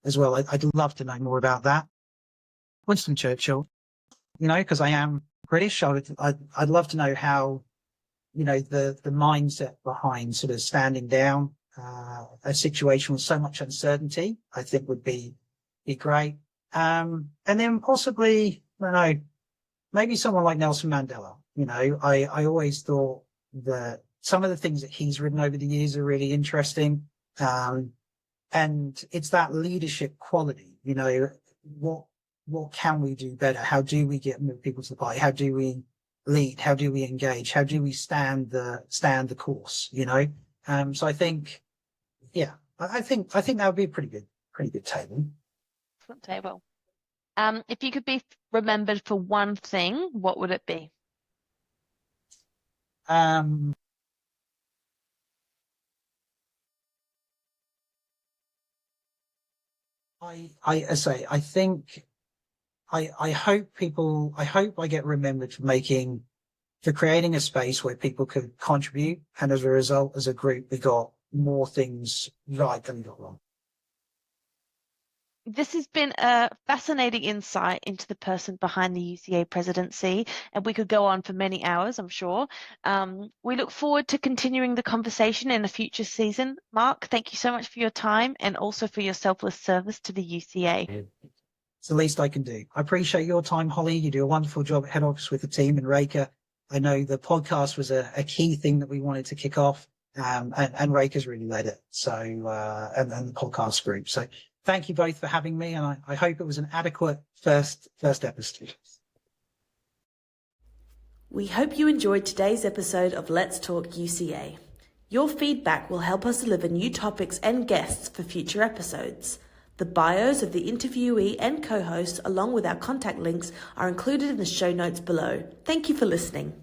as well. I'd love to know more about that. Winston Churchill, you know, because I am British. I'd love to know how, you know, the mindset behind sort of standing down a situation with so much uncertainty, I think would be great. And then possibly, I don't know, maybe someone like Nelson Mandela. You know, I always thought that some of the things that he's written over the years are really interesting. And it's that leadership quality, you know, what can we do better? How do we get more people to the party? How do we lead? How do we engage? How do we stand the course? So I think, yeah, I think that would be a pretty good table.
Excellent table. If you could be remembered for one thing, what would it be?
I think I hope I get remembered for creating a space where people could contribute, and as a result, as a group, we got more things right than we got wrong.
This has been a fascinating insight into the person behind the UCA presidency, and we could go on for many hours, I'm sure. We look forward to continuing the conversation in a future season. Marc, thank you so much for your time and also for your selfless service to the UCA.
It's the least I can do. I appreciate your time, Holly. You do a wonderful job at head office with the team, and Reka. I know the podcast was a key thing that we wanted to kick off, and Reka's really led it. So, and the podcast group. So thank you both for having me, and I hope it was an adequate first episode.
We hope you enjoyed today's episode of Let's Talk UCA. Your feedback will help us deliver new topics and guests for future episodes. The bios of the interviewee and co-host, along with our contact links, are included in the show notes below. Thank you for listening.